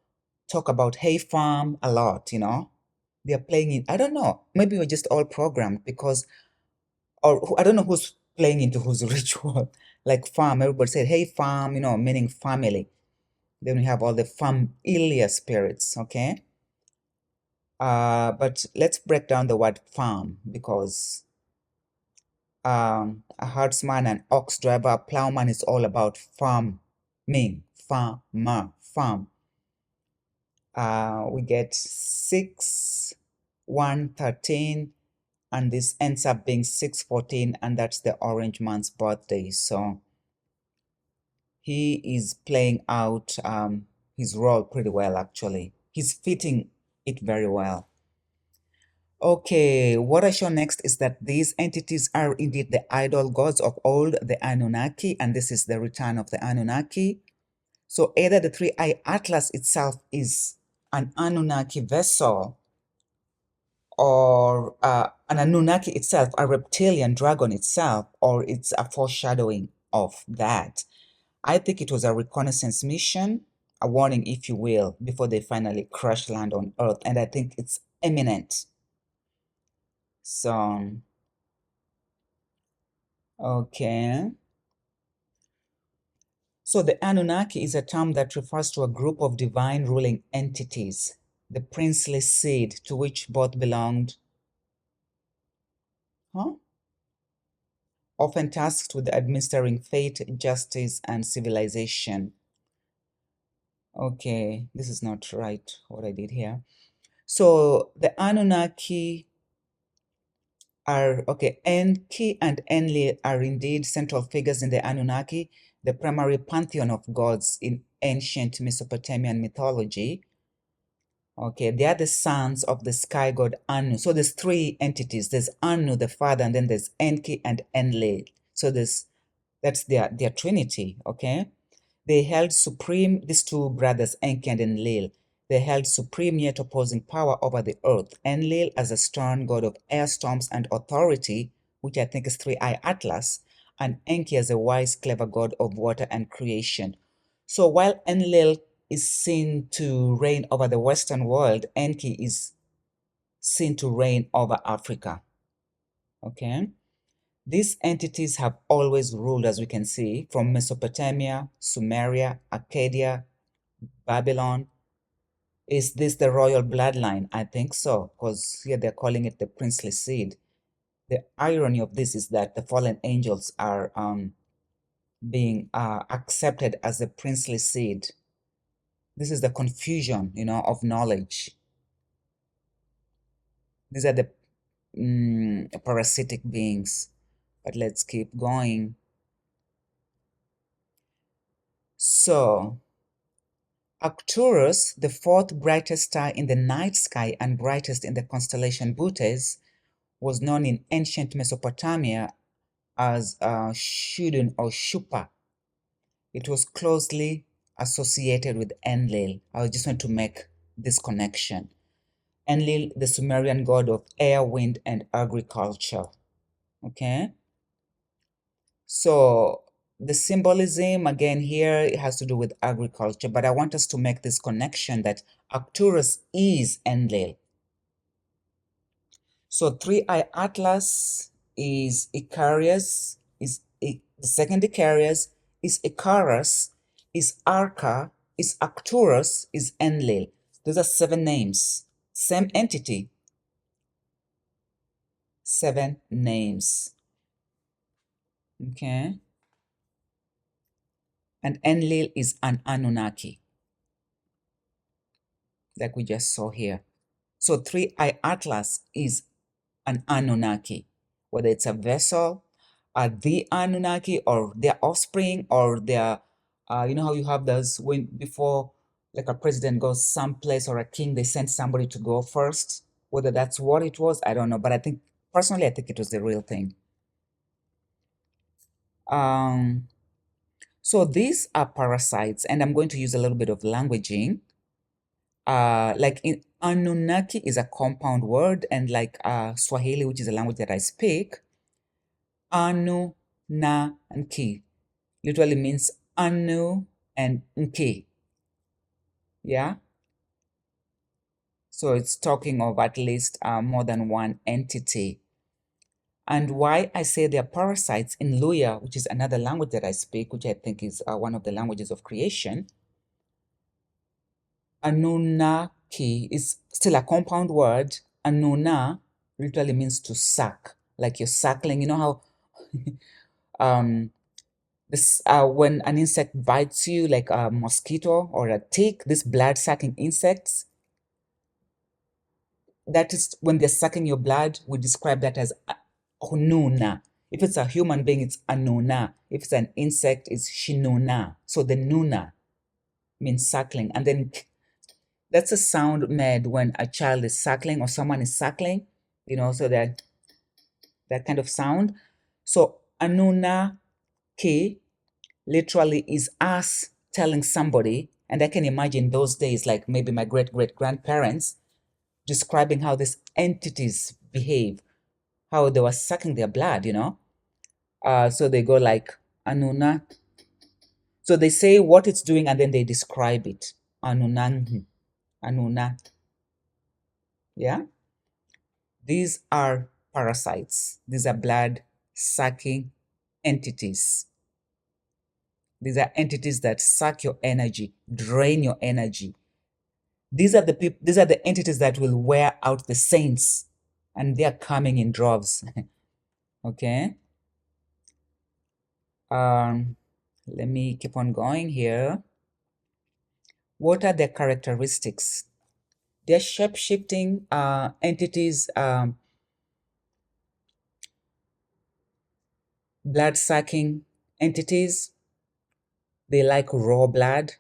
talk about hey farm a lot, you know? They're playing in, I don't know, maybe we're just all programmed because, or I don't know who's playing into whose ritual. Like farm, everybody said hey farm, you know, meaning family. Then we have all the familiar spirits, okay? But let's break down the word farm, because a herdsman, an ox driver, a plowman is all about farming, farmer, farm. We get 6, 1, 13, and this ends up being 614, and that's the orange man's birthday. So he is playing out his role pretty well, actually. He's fitting it very well. Okay, what I show next is that these entities are indeed the idol gods of old, the Anunnaki, and this is the return of the Anunnaki. So either the 3IAtlas itself is an Anunnaki vessel, or an Anunnaki itself, a reptilian dragon itself, or it's a foreshadowing of that. I think it was a reconnaissance mission, a warning, if you will, before they finally crash land on Earth, and I think it's imminent. So, okay. So the Anunnaki is a term that refers to a group of divine ruling entities, the princely seed to which both belonged, often tasked with administering fate, justice, and civilization. Okay, this is not right, what I did here. So the Anunnaki are, okay, Enki and Enlil are indeed central figures in the Anunnaki, the primary pantheon of gods in ancient Mesopotamian mythology. Okay, they are the sons of the sky god Anu. So there's 3 entities. There's Anu, the father, and then there's Enki and Enlil. So that's their trinity, okay? They held supreme, these 2 brothers, Enki and Enlil, they held supreme yet opposing power over the earth. Enlil as a stern god of air storms and authority, which I think is 3IAtlas, and Enki as a wise, clever god of water and creation. So while Enlil is seen to reign over the Western world, Enki is seen to reign over Africa. Okay? These entities have always ruled, as we can see, from Mesopotamia, Sumeria, Arcadia, Babylon, Is this the royal bloodline? I think so, because here they're calling it the princely seed. The irony of this is that the fallen angels are being accepted as the princely seed. This is the confusion, of knowledge. These are the parasitic beings. But let's keep going. So, Arcturus, the fourth brightest star in the night sky and brightest in the constellation Bootes, was known in ancient Mesopotamia as Shudun or Shupa. It was closely associated with Enlil. I just want to make this connection. Enlil, the Sumerian god of air, wind, and agriculture. Okay? So the symbolism again here, it has to do with agriculture, but I want us to make this connection that Arcturus is Enlil. So 3IAtlas is Icarus, the second Icarus, is Icarus, is Arca, is Arcturus, is Enlil. Those are 7 names. Same entity. 7 names. Okay? And Enlil is an Anunnaki, like we just saw here. So 3IAtlas is an Anunnaki, whether it's a vessel, the Anunnaki, or their offspring, or their, you know how you have those when before, like a president goes someplace or a king, they send somebody to go first. Whether that's what it was, I don't know. But I think, personally, I think it was the real thing. So these are parasites, and I'm going to use a little bit of languaging. Like in Anunnaki is a compound word, and like Swahili, which is a language that I speak, Anu, Na, and Ki literally means Anu and Nki. Yeah? So it's talking of at least more than one entity. And why I say they're parasites in Luya, which is another language that I speak, which I think is one of the languages of creation, Anunnaki is still a compound word. Anunna literally means to suck, like you're suckling. You know how this when an insect bites you, like a mosquito or a tick, these blood-sucking insects, that is when they're sucking your blood, we describe that as Hununa. If it's a human being, it's Anuna. If it's an insect, it's Shinuna. So the Nuna means suckling. And then that's a sound made when a child is suckling or someone is suckling, so that kind of sound. So Anuna Ki literally is us telling somebody, and I can imagine those days, like maybe my great-great-grandparents, describing how these entities behave, how they were sucking their blood, so they go like, Anuna. So they say what it's doing and then they describe it. Anunang, Anuna. Yeah? These are parasites. These are blood-sucking entities. These are entities that suck your energy, drain your energy. These are the entities that will wear out the saints, and they are coming in droves. Okay. Let me keep on going here. What are their characteristics? They're shape-shifting entities, blood-sucking entities. They like raw blood.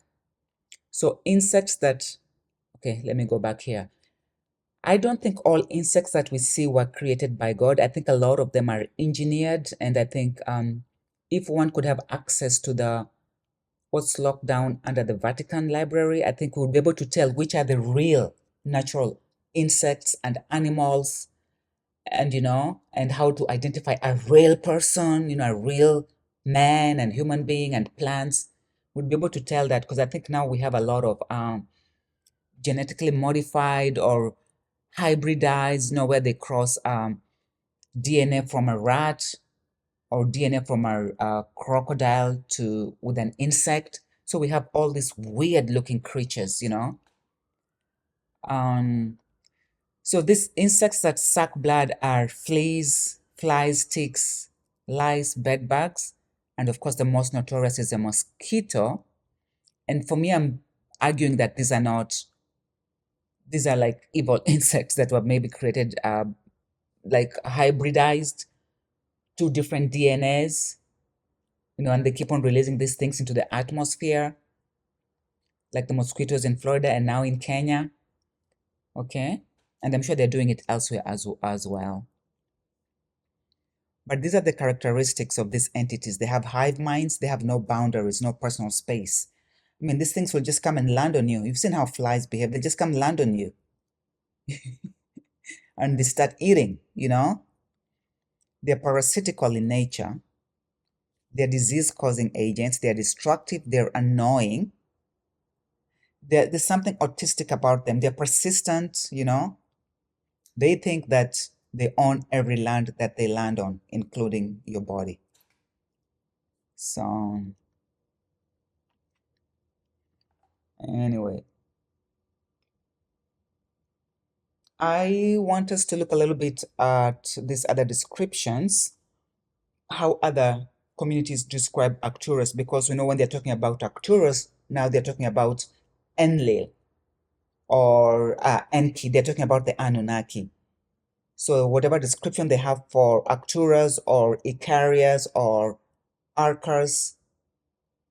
So insects that, okay, let me go back here. I don't think all insects that we see were created by God. I think a lot of them are engineered, and I think if one could have access to what's locked down under the Vatican Library, I think we'll be able to tell which are the real natural insects and animals, and and how to identify a real person, a real man and human being and plants. We'll be able to tell that, because I think now we have a lot of genetically modified or hybridized, where they cross DNA from a rat or DNA from a crocodile with an insect. So we have all these weird looking creatures, So these insects that suck blood are fleas, flies, ticks, lice, bedbugs, and of course the most notorious is a mosquito. And for me, I'm arguing that these are like evil insects that were maybe created, like hybridized, two different DNAs, and they keep on releasing these things into the atmosphere, like the mosquitoes in Florida and now in Kenya. Okay, and I'm sure they're doing it elsewhere as well. But these are the characteristics of these entities. They have hive minds, they have no boundaries, no personal space. I mean, these things will just come and land on you. You've seen how flies behave. They just come land on you. And they start eating, They're parasitical in nature. They're disease-causing agents. They're destructive. They're annoying. There's something autistic about them. They're persistent, They think that they own every land that they land on, including your body. So, anyway, I want us to look a little bit at these other descriptions, how other communities describe Arcturus, because we know when they're talking about Arcturus, now they're talking about Enlil or Enki, they're talking about the Anunnaki. So whatever description they have for Arcturus or Icarius or Arcas,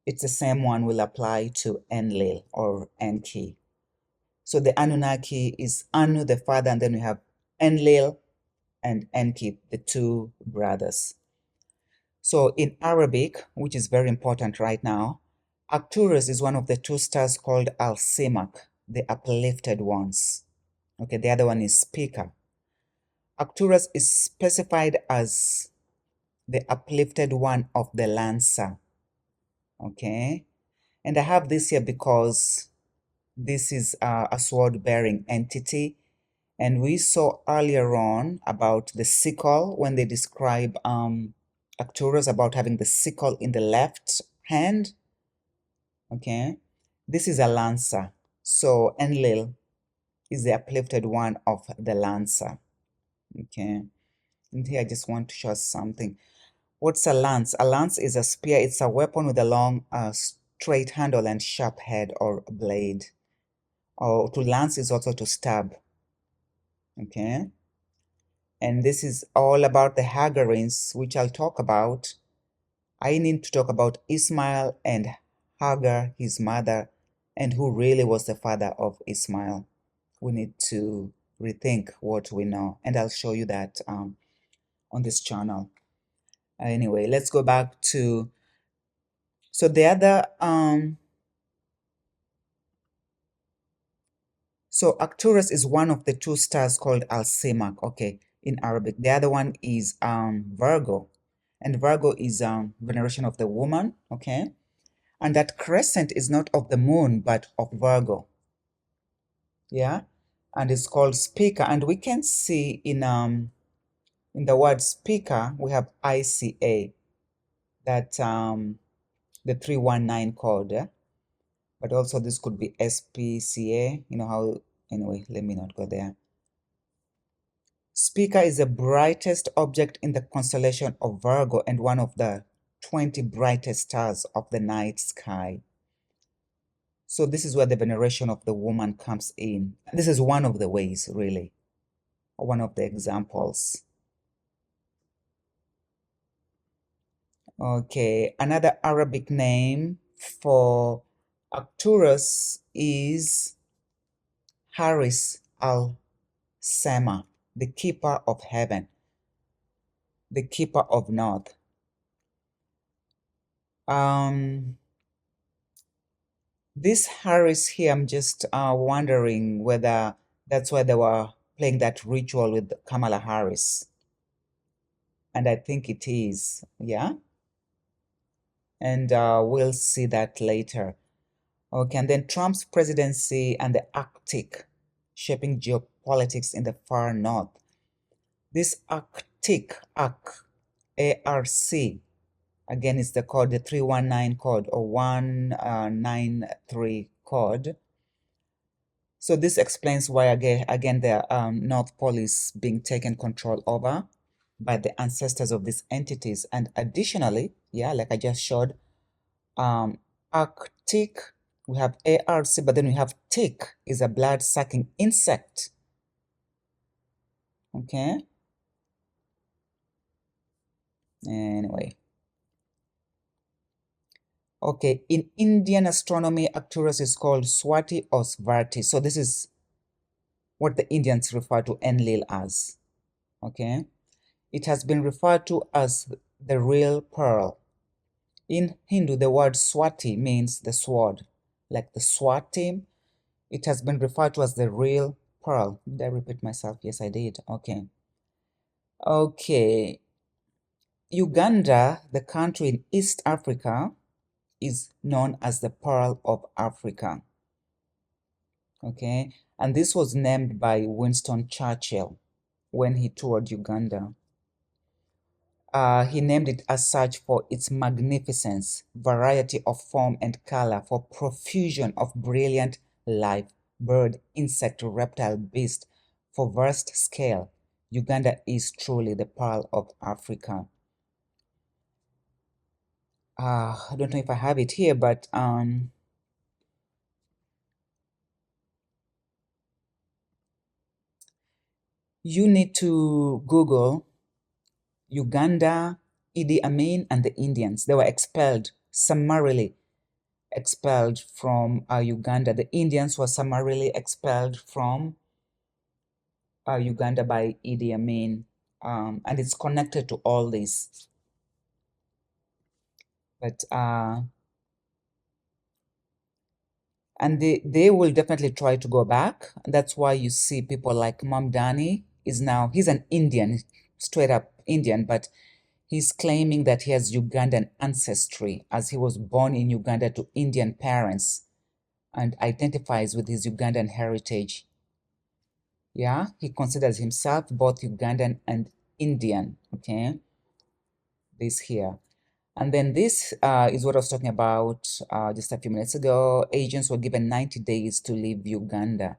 it's the same one will apply to Enlil or Enki. So the Anunnaki is Anu, the father, and then we have Enlil and Enki, the two brothers. So in Arabic, which is very important right now, Arcturus is one of the two stars called Al-Simak, the uplifted ones. Okay, the other one is Spica. Arcturus is specified as the uplifted one of the Lancer. Okay, and I have this here because this is a sword-bearing entity. And we saw earlier on about the sickle when they describe Arcturus about having the sickle in the left hand. Okay, this is a lancer. So Enlil is the uplifted one of the lancer. Okay, and here I just want to show us something. What's a lance? A lance is a spear. It's a weapon with a long, straight handle and sharp head or blade. Or to lance is also to stab. Okay. And this is all about the Hagarins, which I'll talk about. I need to talk about Ismail and Hagar, his mother, and who really was the father of Ismail. We need to rethink what we know, and I'll show you that on this channel. Anyway, let's go back to, so the other, so Arcturus is one of the two stars called Al-Simak, okay, in Arabic. The other one is Virgo. And Virgo is veneration of the woman, okay? And that crescent is not of the moon, but of Virgo. Yeah? And it's called Spica. And we can see in the word Spica, we have ICA, that the 319 code, yeah? But also this could be SPCA, how, anyway, let me not go there. Spica is the brightest object in the constellation of Virgo and one of the 20 brightest stars of the night sky. So this is where the veneration of the woman comes in. This is one of the ways, really, one of the examples. Okay, another Arabic name for Arcturus is Haris al-Sama, the keeper of heaven, the keeper of north. This Harris here, I'm just wondering whether that's why they were playing that ritual with Kamala Harris. And I think it is, yeah? And we'll see that later. Okay, and then Trump's presidency and the Arctic shaping geopolitics in the far north. This Arctic, ARC, again, is the code, the 319 code or 193 code. So this explains why again the North Pole is being taken control over by the ancestors of these entities. And additionally, yeah, like I just showed, Arctic, we have ARC, but then we have tick, is a blood-sucking insect. Okay. Anyway. Okay, in Indian astronomy, Arcturus is called Swati or Svarti. So this is what the Indians refer to Enlil as. Okay. It has been referred to as the real pearl. In Hindu, the word Swati means the sword, like the SWAT team. It has been referred to as the real pearl. Did I repeat myself? Yes, I did. Okay. Okay. Uganda, the country in East Africa, is known as the Pearl of Africa. Okay. And this was named by Winston Churchill when he toured Uganda. He named it as such for its magnificence, variety of form and color, for profusion of brilliant life, bird, insect, reptile, beast, for vast scale. Uganda is truly the pearl of Africa. I don't know if I have it here, but you need to Google Uganda, Idi Amin, and the Indians. They were expelled, summarily expelled from Uganda. The Indians were summarily expelled from Uganda by Idi Amin, and it's connected to all this. But and they will definitely try to go back. That's why you see people like Mamdani is now, he's an Indian, straight up Indian, but he's claiming that he has Ugandan ancestry, as he was born in Uganda to Indian parents and identifies with his Ugandan heritage. Yeah, he considers himself both Ugandan and Indian. Okay, this here. And then this is what I was talking about just a few minutes ago. Agents were given 90 days to leave Uganda.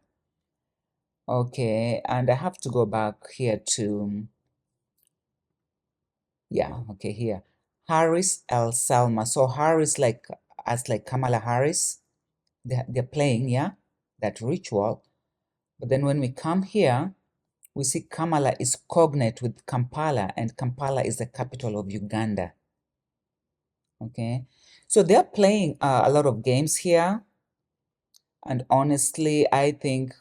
Okay, and I have to go back here to, yeah, okay, here. Harris El Salma. So Harris, like, as like Kamala Harris, they're playing, yeah, that ritual. But then when we come here, we see Kamala is cognate with Kampala, and Kampala is the capital of Uganda. Okay, so they're playing a lot of games here. And honestly, I think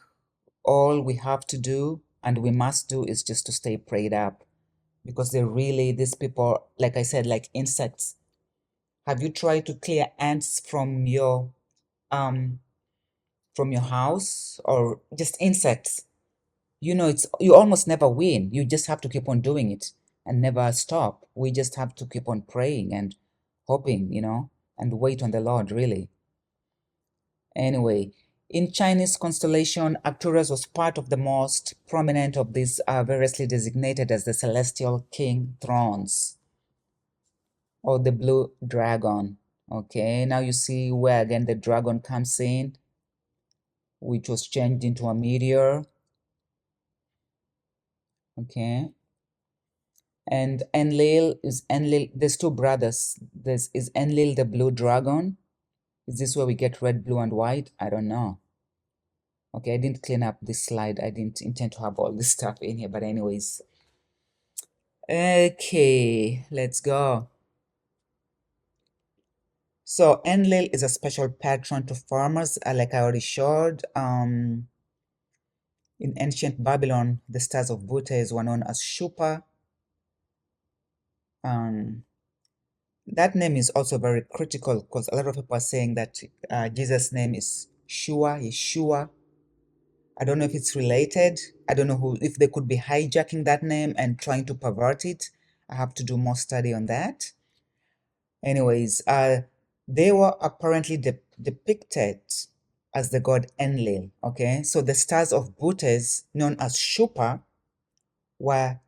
all we have to do and we must do is just to stay prayed up, because they're really, these people, like I said, like insects. Have you tried to clear ants from your house, or just insects? You know, it's, you almost never win. You just have to keep on doing it and never stop. We just have to keep on praying and hoping, you know, and wait on the Lord, really. Anyway, in Chinese constellation, Arcturus was part of the most prominent of these, variously designated as the celestial king thrones, or the blue dragon. Okay, now you see where again the dragon comes in, which was changed into a meteor. Okay, and Enlil, there's two brothers. This is Enlil the blue dragon. Is this where we get red, blue, and white? I don't know. Okay, I didn't clean up this slide. I didn't intend to have all this stuff in here, but anyways. Okay, let's go. So Enlil is a special patron to farmers, like I already showed. In ancient Babylon, the stars of Butes were known as Shupa. That name is also very critical, because a lot of people are saying that Jesus' name is Shua, Yeshua. I don't know if it's related. I don't know who, if they could be hijacking that name and trying to pervert it. I have to do more study on that. Anyways, they were apparently depicted as the god Enlil. Okay, so the stars of Butes, known as Shupa, were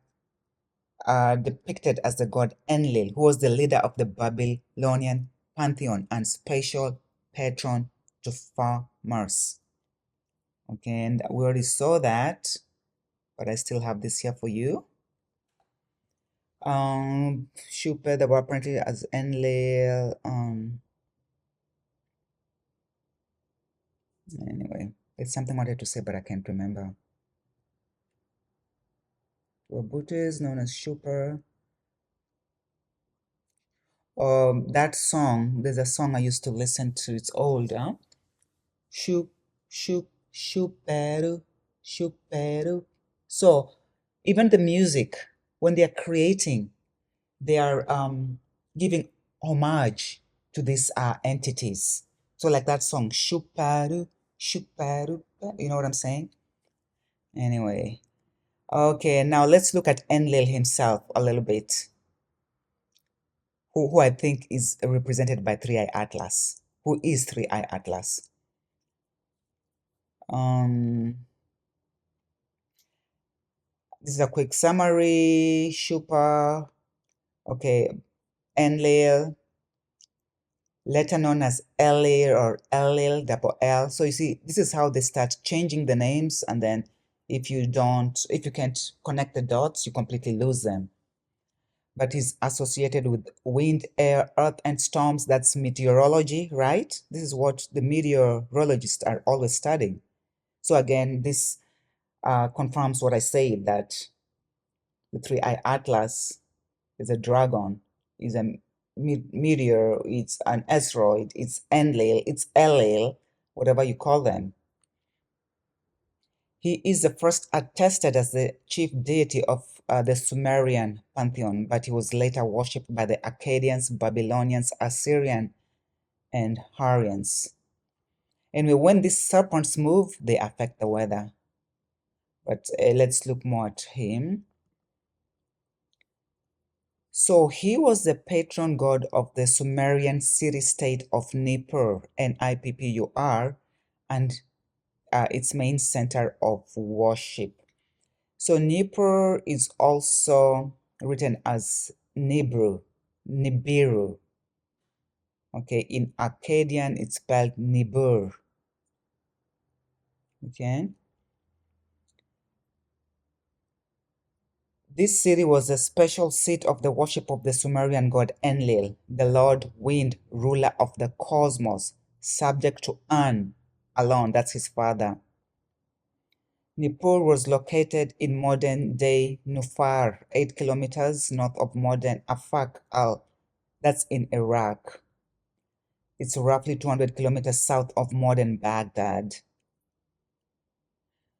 depicted as the god Enlil, who was the leader of the Babylonian pantheon and special patron to farmers. Okay, and we already saw that, but I still have this here for you. Shupe, that were apparently as Enlil. Anyway, it's something I wanted to say, but I can't remember. Wabute is known as Shuper. That song, there's a song I used to listen to. It's old, huh? Shoop, shoop, shooperu, shooperu. So even the music, when they are creating, they are giving homage to these entities. So like that song, shooperu, shooperu. You know what I'm saying? Anyway, okay. Now let's look at Enlil himself a little bit. Who I think is represented by 3IAtlas. Who is 3IAtlas? This is a quick summary. Shupa, okay, Enlil, later known as Elil or Elil, double L. So you see, this is how they start changing the names, and then if you can't connect the dots, you completely lose them. But he's associated with wind, air, earth, and storms. That's meteorology, right? This is what the meteorologists are always studying. So again, this confirms what I said, that the 3IAtlas is a dragon, is a meteor, it's an asteroid, it's Enlil, it's Elil, whatever you call them. He is the first attested as the chief deity of the Sumerian pantheon, but he was later worshipped by the Akkadians, Babylonians, Assyrian, and Hurrians. Anyway, when these serpents move, they affect the weather. But let's look more at him. So he was the patron god of the Sumerian city-state of Nippur, Nippur, and its main center of worship. So Nippur is also written as nibiru. Okay, in Akkadian it's spelled nibur. Okay. This city was a special seat of the worship of the Sumerian god Enlil, the Lord Wind, ruler of the cosmos, subject to An alone, that's his father. Nippur was located in modern-day Nufar, 8 kilometers north of modern Afak al, that's in Iraq. It's roughly 200 kilometers south of modern Baghdad.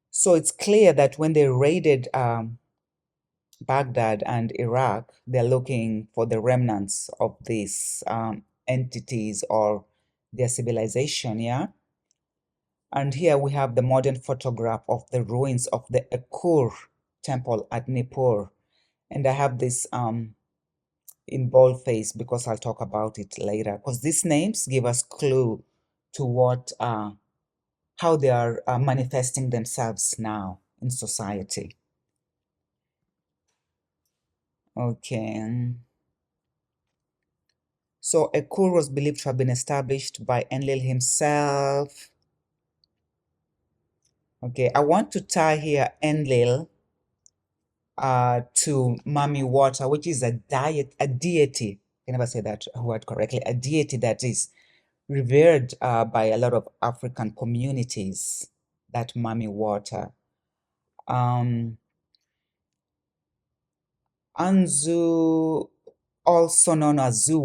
So it's clear that when they raided Baghdad and Iraq, they're looking for the remnants of these entities or their civilization, yeah? And here we have the modern photograph of the ruins of the Ekur temple at Nippur. And I have this in boldface because I'll talk about it later. Because these names give us clue to what, how they are manifesting themselves now in society. Okay. So Ekur was believed to have been established by Enlil himself. Okay, I want to tie here Enlil to Mami Water, which is a deity. I can never say that word correctly. A deity that is revered by a lot of African communities. That Mami Water. Anzu, also known as Zu,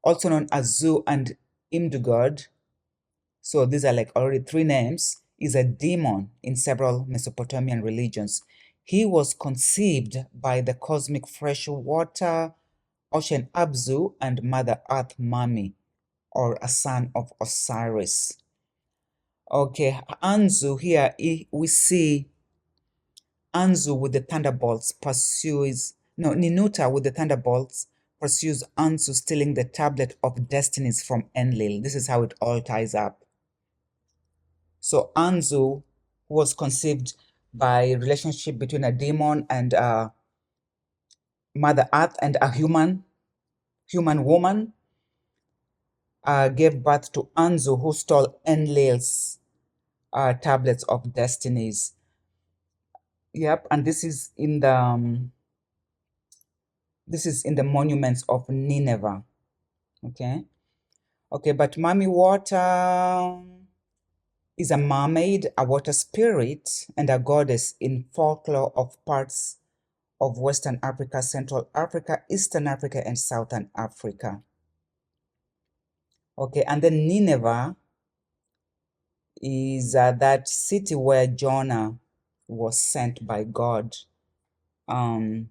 also known as Zu and Imdugod. So these are like already 3 names, is a demon in several Mesopotamian religions. He was conceived by the cosmic freshwater ocean Abzu and Mother Earth Mami, or a son of Osiris. Okay, Anzu here, we see Anzu with the thunderbolts pursues, no, Ninuta with the thunderbolts pursues Anzu, stealing the tablet of destinies from Enlil. This is how it all ties up. So Anzu was conceived by relationship between a demon and Mother Earth, and a human woman gave birth to Anzu, who stole Enlil's tablets of destinies. Yep, and this is in the monuments of Nineveh. Okay. Okay, but Mami Water is a mermaid, a water spirit, and a goddess in folklore of parts of Western Africa, Central Africa, Eastern Africa, and Southern Africa. Okay, and then Nineveh is that city where Jonah was sent by God to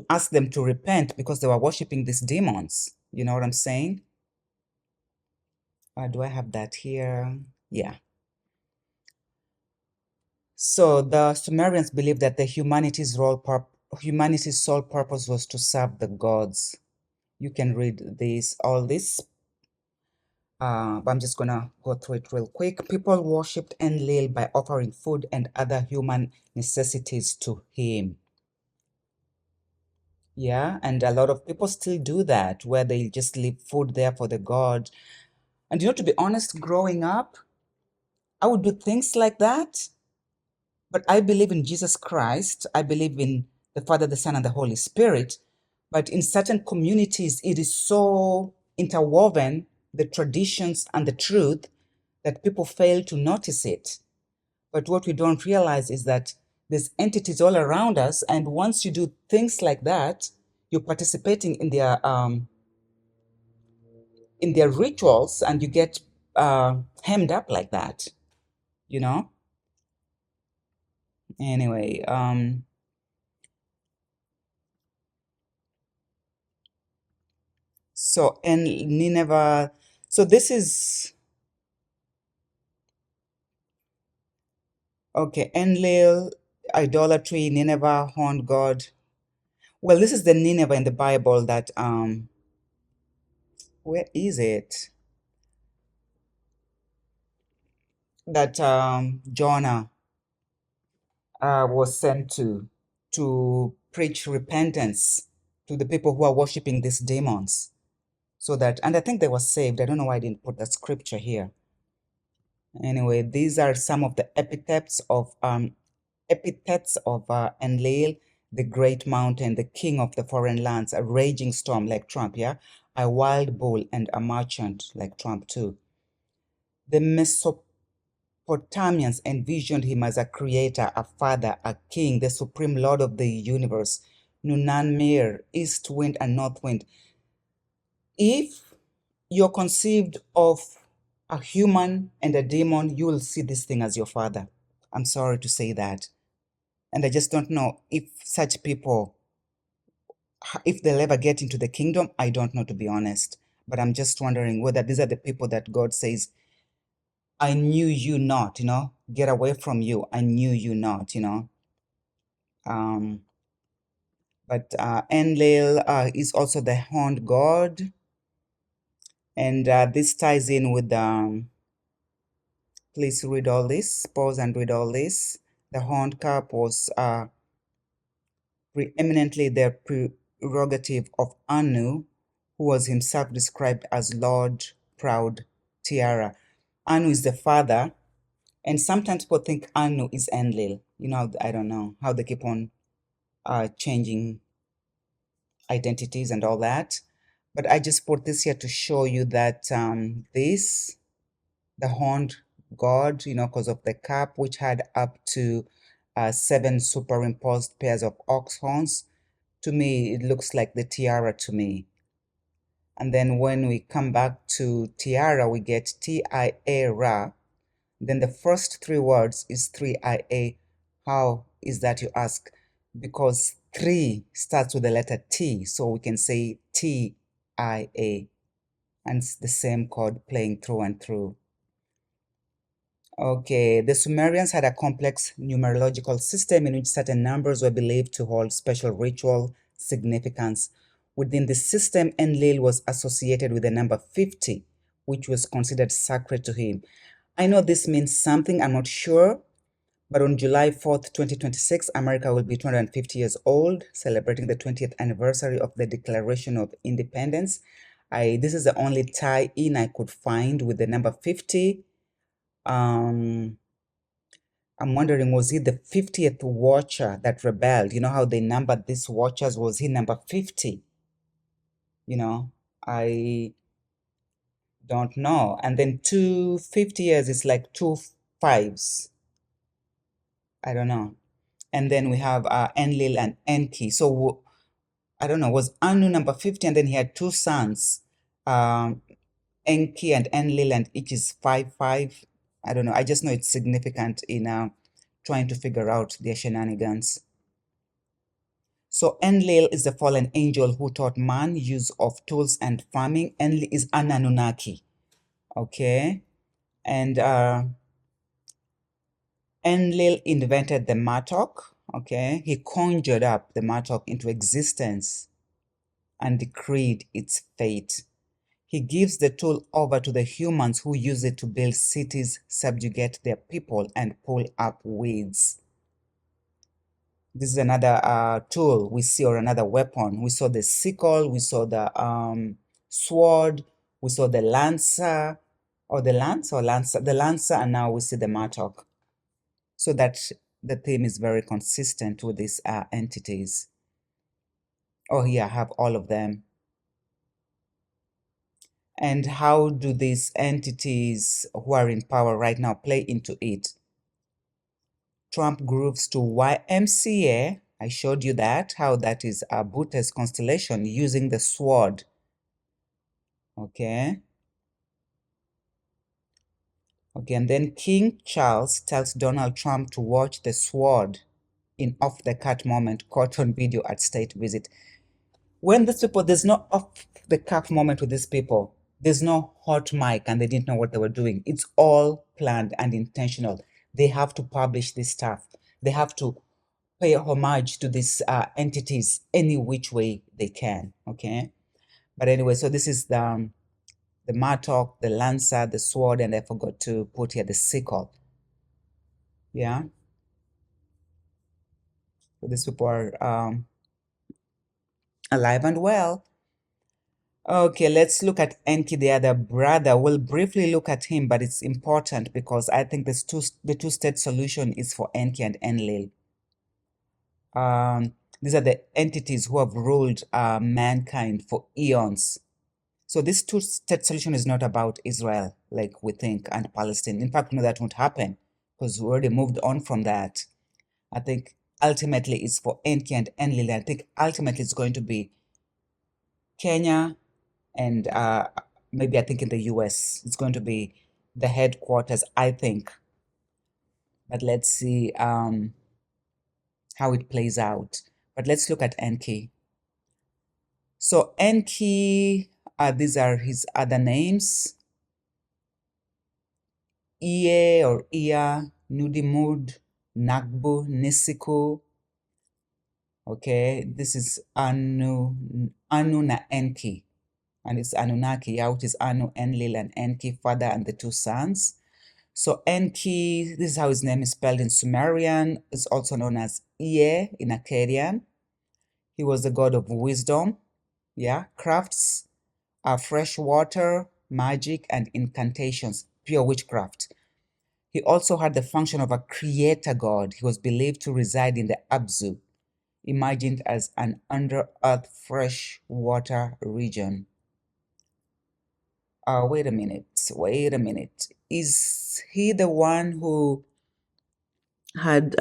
ask them to repent because they were worshiping these demons. You know what I'm saying? Do I have that here? Yeah. So the Sumerians believed that the humanity's sole purpose was to serve the gods. You can read all this, but I'm just gonna go through it real quick. People worshipped Enlil by offering food and other human necessities to him. Yeah, and a lot of people still do that, where they just leave food there for the god. And to be honest, growing up, I would do things like that. But I believe in Jesus Christ. I believe in the Father, the Son, and the Holy Spirit. But in certain communities, it is so interwoven, the traditions and the truth, that people fail to notice it. But what we don't realize is that there's entities all around us. And once you do things like that, you're participating in their rituals, and you get hemmed up like that, you know? Anyway, so and Nineveh, so this is okay, Enlil, idolatry, Nineveh, horned god. Well, this is the Nineveh in the Bible that where is it? That Jonah was sent to preach repentance to the people who are worshiping these demons. So that, and I think they were saved. I don't know why I didn't put that scripture here. Anyway, these are some of the epithets of Enlil, the great mountain, the king of the foreign lands, a raging storm like Trump, yeah, a wild bull and a merchant like Trump too. The Mesopotamians envisioned him as a creator, a father, a king, the supreme lord of the universe, Nunan Mir, east wind and north wind. If you're conceived of a human and a demon, you will see this thing as your father. I'm sorry to say that. And I just don't know if such people, if they'll ever get into the kingdom. I don't know, to be honest. But I'm just wondering whether these are the people that God says, I knew you not, get away from you. I knew you not, Um, but Enlil is also the horned god. And this ties in with please read all this, pause and read all this. The horned cap was preeminently the prerogative of Anu, who was himself described as Lord Proud Tiara. Anu is the father, and sometimes people think Anu is Enlil. I don't know how they keep on changing identities and all that. But I just put this here to show you that the horned god, because of the cap, which had up to 7 superimposed pairs of ox horns. To me, it looks like the tiara to me. And then when we come back to tiara, we get T-I-A-Ra. Then the first 3 words is 3-I-A. How is that, you ask? Because 3 starts with the letter T, so we can say T-I-A. And it's the same chord playing through and through. Okay, the Sumerians had a complex numerological system in which certain numbers were believed to hold special ritual significance. Within the system, Enlil was associated with the number 50, which was considered sacred to him. I know this means something, I'm not sure, but on July 4th, 2026, America will be 250 years old, celebrating the 20th anniversary of the Declaration of Independence. This is the only tie-in I could find with the number 50. I'm wondering, was he the 50th watcher that rebelled? You know how they numbered these watchers? Was he number 50? You know, I don't know. And then 250 years is like two fives. I don't know. And then we have Enlil and Enki. So I don't know, was Anu number 50, and then he had two sons, Enki and Enlil, and each is 5. I don't know. I just know it's significant in trying to figure out their shenanigans. So Enlil is the fallen angel who taught man use of tools and farming. Enlil is an Anunnaki. Okay. And Enlil invented the mattock. Okay. He conjured up the mattock into existence and decreed its fate. He gives the tool over to the humans who use it to build cities, subjugate their people, and pull up weeds. This is another tool we see, or another weapon. We saw the sickle, we saw the sword, we saw the lancer, or the lancer, and now we see the mattock. So that the theme is very consistent with these entities. Oh, here I have all of them. And how do these entities who are in power right now play into it? Trump grooves to YMCA. I showed you that, how that is a Bhutan's constellation using the sword. Okay. Okay, and then King Charles tells Donald Trump to watch the sword in off-the-cut moment caught on video at state visit. When these people, there's no off-the-cuff moment with these people. There's no hot mic and they didn't know what they were doing. It's all planned and intentional. They have to publish this stuff. They have to pay homage to these entities any which way they can, okay? But anyway, so this is the mattock, the lancer, the sword, and I forgot to put here the sickle. Yeah? So these people are alive and well. Okay, let's look at Enki, the other brother. We'll briefly look at him, but it's important because I think the two-state solution is for Enki and Enlil. These are the entities who have ruled mankind for eons. So this two-state solution is not about Israel, like we think, and Palestine. In fact, no, that won't happen because we already moved on from that. I think ultimately it's for Enki and Enlil. I think ultimately it's going to be Kenya, and maybe I think in the US, it's going to be the headquarters, I think. But let's see how it plays out. But let's look at Enki. So Enki, these are his other names. Iye or Iya, Nudimud, Nagbu, Nisiku. Okay, this is Anu na Enki. And it's Anunnaki, out is Anu, Enlil, and Enki, father and the two sons. So Enki, this is how his name is spelled in Sumerian. It's also known as Ie in Akkadian. He was the god of wisdom, yeah, crafts, fresh water, magic, and incantations, pure witchcraft. He also had the function of a creator god. He was believed to reside in the Abzu, imagined as an under-earth fresh water region. Wait a minute. Is he the one who had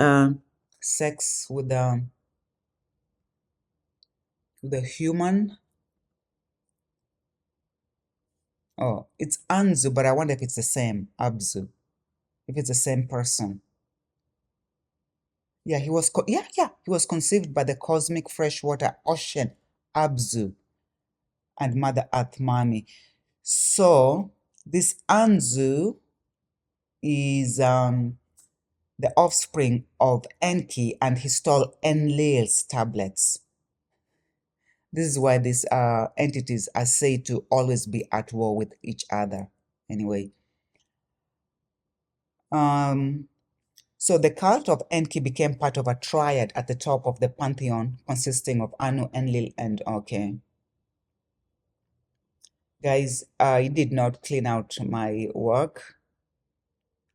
sex with the human? Oh, it's Anzu, but I wonder if it's the same Abzu, if it's the same person. Yeah, he was he was conceived by the cosmic freshwater ocean Abzu and Mother Earth Mami. So this Anzu is the offspring of Enki, and he stole Enlil's tablets. This is why these entities are said to always be at war with each other. Anyway, so the cult of Enki became part of a triad at the top of the pantheon, consisting of Anu, Enlil, and okay. Guys, I did not clean out my work,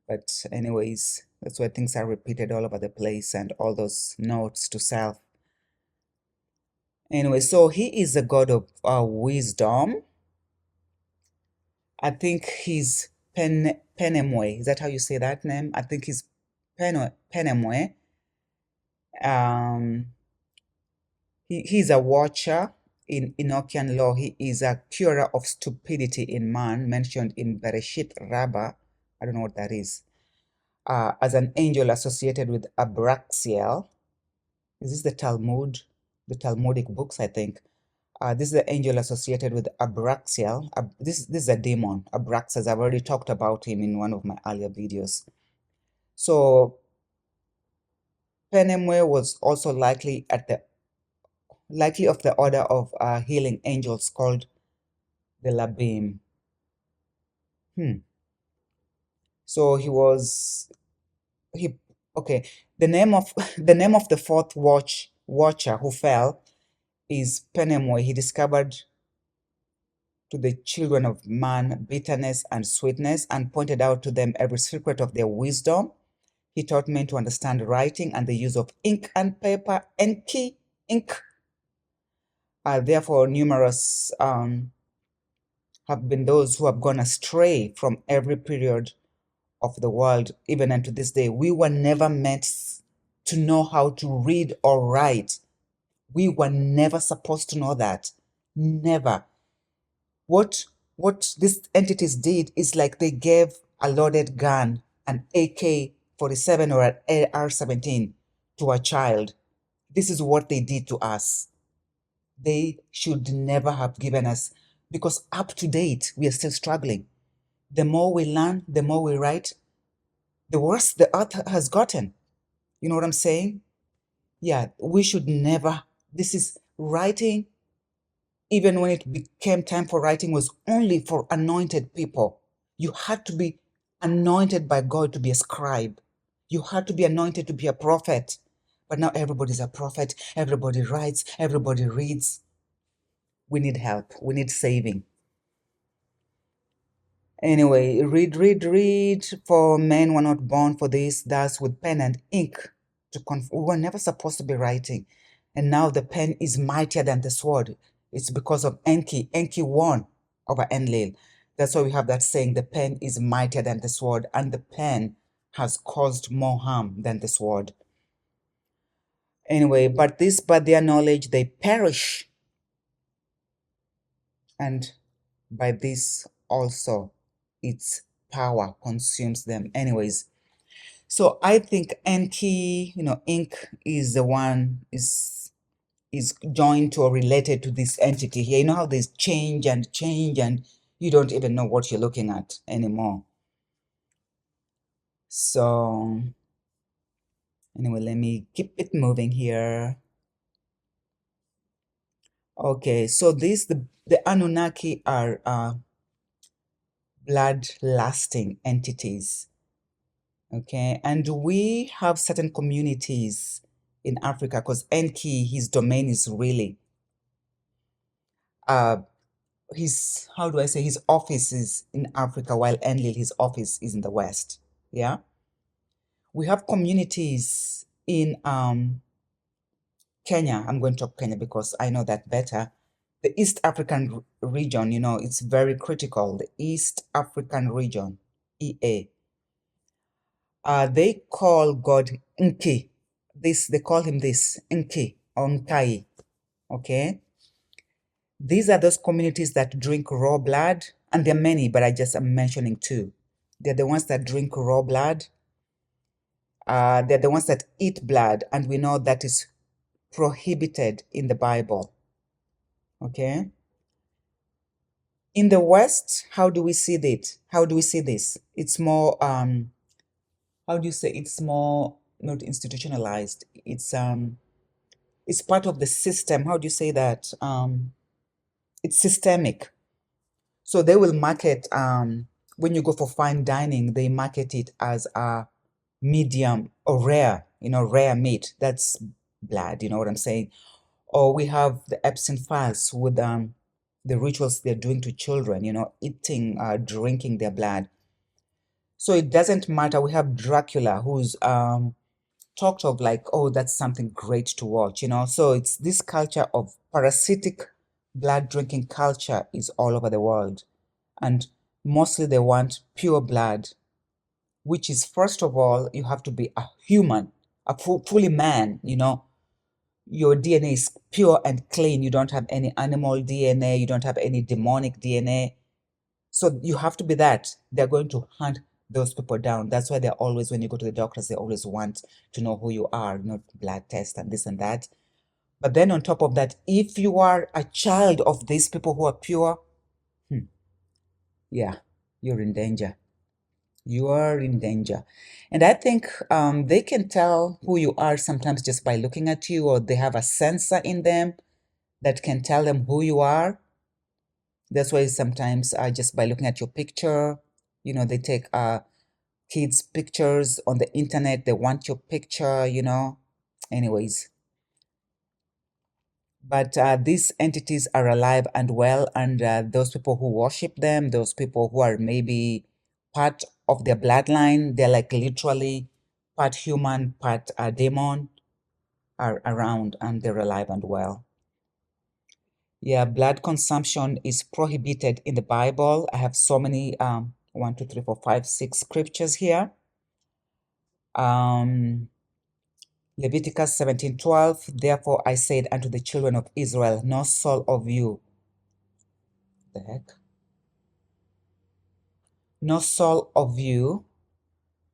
but anyways, That's why things are repeated all over the place and all those notes to self. Anyway, so he is a god of wisdom. I think he's Penemwe. Is that how you say that name? I think he's Penemwe. Um, he's a watcher in Enochian law. He is a curer of stupidity in man, mentioned in Bereshit Rabbah. I don't know what that is. As an angel associated with Abraxiel. Is this the Talmud? The Talmudic books, I think. This is the angel associated with Abraxiel. This is a demon, Abraxas. I've already talked about him in one of my earlier videos. So Penemwe was also likely of the order of healing angels called the Labim. So okay. The name of the fourth watcher who fell is Penemwe. He discovered to the children of man bitterness and sweetness, and pointed out to them every secret of their wisdom. He taught men to understand writing and the use of ink and paper, enki, ink. Therefore, numerous have been those who have gone astray from every period of the world, even unto this day. We were never meant to know how to read or write. We were never supposed to know that. Never. What these entities did is like they gave a loaded gun, an AK-47 or an AR-17 to a child. This is what they did to us. They should never have given us, because up to date, we are still struggling. The more we learn, the more we write, the worse the earth has gotten. You know what I'm saying? Yeah, we should never. This is writing. Even when it became time for writing, was only for anointed people. You had to be anointed by God to be a scribe. You had to be anointed to be a prophet. But now everybody's a prophet. Everybody writes. Everybody reads. We need help. We need saving. Anyway, read. For men were not born for this, thus with pen and ink. We were never supposed to be writing. And now the pen is mightier than the sword. It's because of Enki. Enki won over Enlil. That's why we have that saying, the pen is mightier than the sword, and the pen has caused more harm than the sword. Anyway, but by their knowledge they perish, and by this also its power consumes them. Anyways, so I think Enki, ink is the one is joined to or related to this entity here. You know how there's change and you don't even know what you're looking at anymore. So anyway, let me keep it moving here. Okay, so the Anunnaki are blood-lasting entities. Okay, and we have certain communities in Africa, because Enki, his domain is really his office is in Africa, while Enlil, his office is in the West. Yeah, we have communities in Kenya. I'm going to talk Kenya because I know that better. The East African region, it's very critical. The East African region, EA. They call God Nki. They call him this, Nki or Nkai. Okay? These are those communities that drink raw blood, and there are many, but I'm mentioning two. They're the ones that drink raw blood. They're the ones that eat blood, and we know that is prohibited in the Bible. Okay? In the West, how do we see this? It's more, how do you say, it's more not institutionalized. It's part of the system. How do you say that? It's systemic. So they will market, when you go for fine dining, they market it as a medium or rare, rare meat. That's blood, you know what I'm saying? Or we have the Epstein files with the rituals they're doing to children, eating, drinking their blood. So it doesn't matter. We have Dracula, who's talked of like, oh, that's something great to watch, you know. So it's this culture of parasitic blood drinking culture is all over the world. And mostly they want pure blood, which is, first of all, you have to be a human, a fully man, you know. Your DNA is pure and clean. You don't have any animal DNA. You don't have any demonic DNA. So you have to be that. They're going to hunt those people down. That's why they're always, when you go to the doctors, they always want to know who you are, not blood test and this and that. But then on top of that, if you are a child of these people who are pure, yeah, you're in danger. You are in danger. And I think they can tell who you are sometimes just by looking at you, or they have a sensor in them that can tell them who you are. That's why sometimes just by looking at your picture, you know, they take kids' pictures on the internet. They want your picture, you know. Anyways, but these entities are alive and well, and those people who worship them, those people who are maybe part of their bloodline, they're like literally part human, part demon, are around, and they're alive and well. Yeah, blood consumption is prohibited in the Bible. I have so many 1, 2, 3, 4, 5, 6 scriptures here. Leviticus 17:12. Therefore I said unto the children of Israel, no soul of you, the heck? No soul of you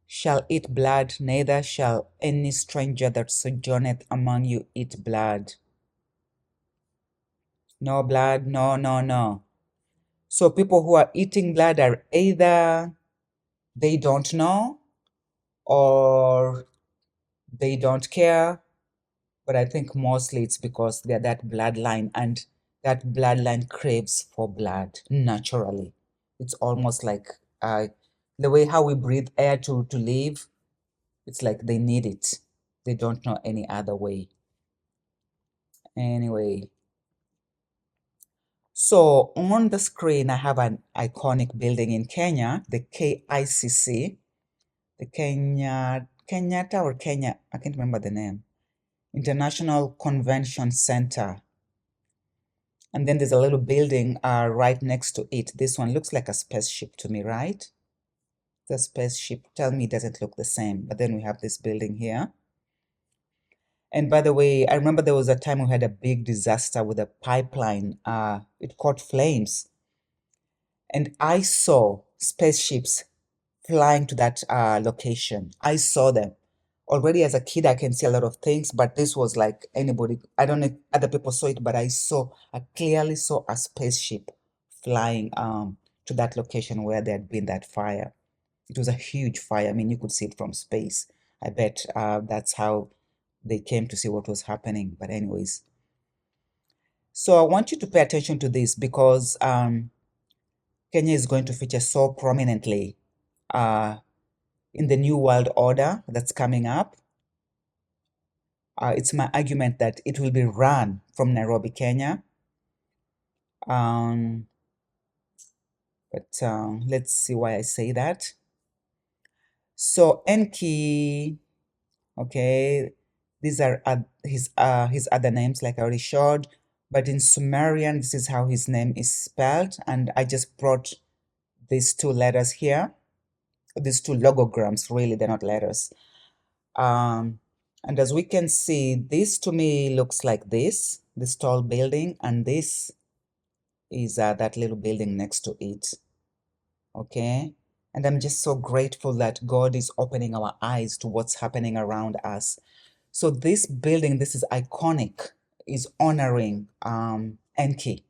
shall eat blood, neither shall any stranger that sojourneth among you eat blood. No blood, no, no, no. So people who are eating blood are either they don't know or they don't care, but I think mostly it's because they're that bloodline, and that bloodline craves for blood naturally. It's almost like the way how we breathe air to live. It's like they need it. They don't know any other way. Anyway, so on the screen, I have an iconic building in Kenya, the KICC, the Kenyatta or Kenya, I can't remember the name, International Convention Center. And then there's a little building right next to it. This one looks like a spaceship to me, right? The spaceship, tell me it doesn't look the same. But then we have this building here. And by the way, I remember there was a time we had a big disaster with a pipeline. It caught flames. And I saw spaceships flying to that location. I saw them. Already as a kid, I can see a lot of things, but this was like anybody, I don't know if other people saw it, but I clearly saw a spaceship flying to that location where there had been that fire. It was a huge fire. I mean, you could see it from space. I bet that's how they came to see what was happening. But anyways, so I want you to pay attention to this because Kenya is going to feature so prominently in the New World Order that's coming up. It's my argument that it will be run from Nairobi, Kenya. But let's see why I say that. So Enki, okay, these are his other names, like I already showed. But in Sumerian, this is how his name is spelled, and I just brought these two letters here. These two logograms, really, they're not letters. And as we can see, this to me looks like this tall building, and this is that little building next to it. Okay, and I'm just so grateful that God is opening our eyes to what's happening around us. So this building, this is iconic, is honoring Enki.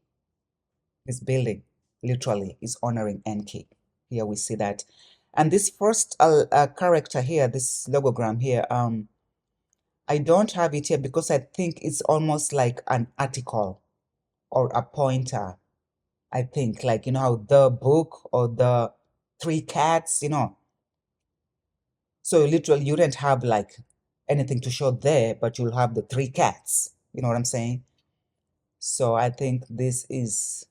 This building literally is honoring Enki. Here we see that. And this first character here, this logogram here, I don't have it here because I think it's almost like an article or a pointer. I think, like, you know how the book or the three cats, you know. So literally you don't have like anything to show there, but you'll have the three cats. You know what I'm saying? So I think this is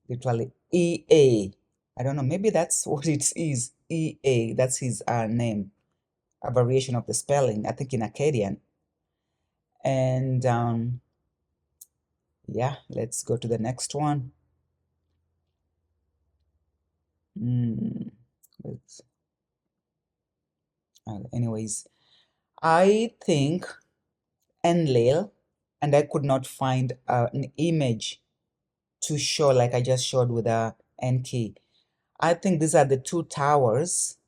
literally EA. I don't know, maybe that's what it is. EA, that's his name, a variation of the spelling, I think in Akkadian. And yeah, let's go to the next one. Let's, anyways, I think Enlil, and I could not find an image to show like I just showed with a Enki. I think these are the two towers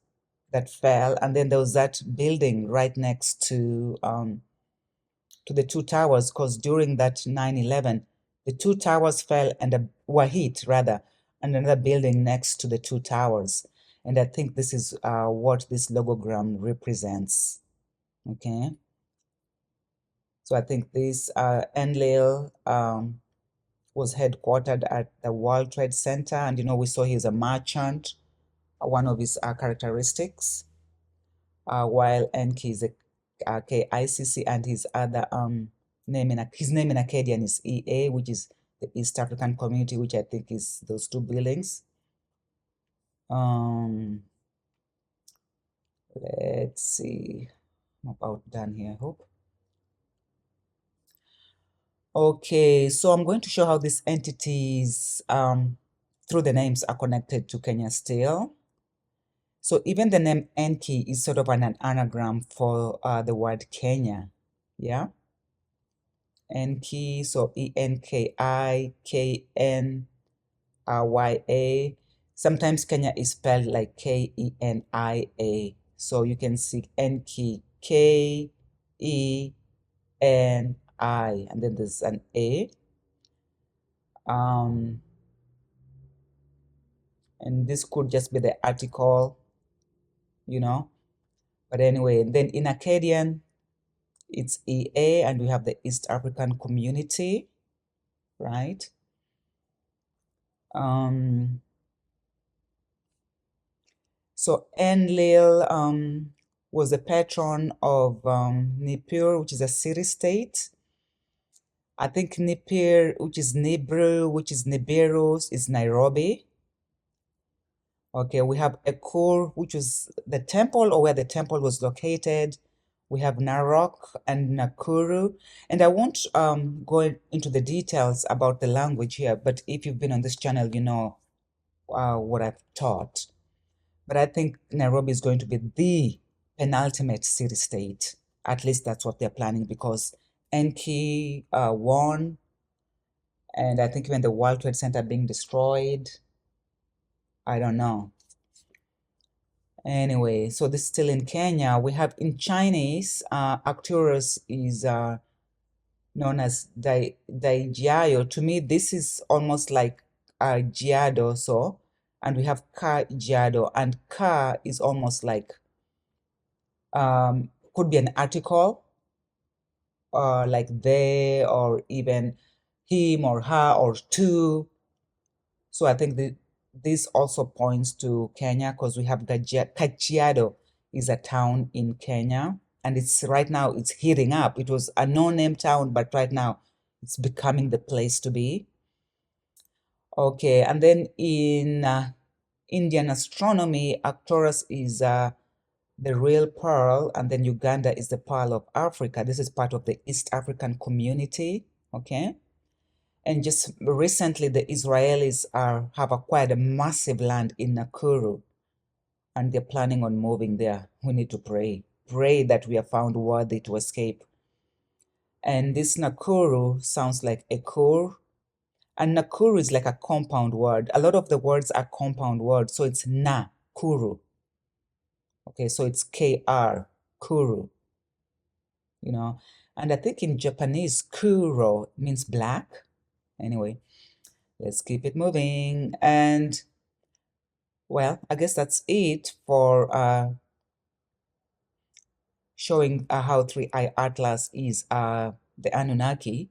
that fell, and then there was that building right next to the two towers, because during that 9/11, the two towers fell and were hit rather, and another building next to the two towers. And I think this is what this logogram represents. Okay. So I think this Enlil was headquartered at the World Trade Center, and we saw he's a merchant, one of his characteristics, while Enki is a KICC, and his other name in Akkadian is EA, which is the East African Community, which I think is those two buildings. Let's see, I'm about done here, I hope. Okay, so I'm going to show how these entities through the names are connected to Kenya still. So even the name Enki is sort of an anagram for the word Kenya. Yeah. Enki, so ENKIKNRYA. Sometimes Kenya is spelled like KENIA. So you can see Enki, KENI, and then there's an A. And this could just be the article, But anyway, then in Akkadian, it's EA, and we have the East African Community, right? So Enlil was the patron of Nibiru, which is a city-state. I think Nibiru, which is Nibiru, which is Nibiru, is Nairobi. Okay, we have Ekur, which is the temple, or where the temple was located. We have Narok and Nakuru. And I won't go into the details about the language here, but if you've been on this channel, you know what I've taught. But I think Nairobi is going to be the penultimate city-state. At least that's what they're planning, because Enki won. And I think when the World Trade Center being destroyed, I don't know. Anyway, so this is still in Kenya. We have in Chinese, Arcturus is known as Daijiao. To me, this is almost like Giado, so, and we have Ka Giado, and Ka is almost like, could be an article, or like they, or even him or her or two. So I think this also points to Kenya, because we have Kajiado is a town in Kenya, and it's right now it's heating up. It was a no-name town, but right now it's becoming the place to be. Okay, and then in Indian astronomy, Arcturus is the real pearl, and then Uganda is the pearl of Africa. This is part of the East African Community, okay? And just recently, the Israelis have acquired a massive land in Nakuru, and they're planning on moving there. We need to pray that we are found worthy to escape. And this Nakuru sounds like Ekur, and Nakuru is like a compound word. A lot of the words are compound words, so it's Nakuru. Okay, so it's KR, Kuru, and I think in Japanese, Kuro means black. Anyway, let's keep it moving. And well, I guess that's it for showing how 3IAtlas is the Anunnaki.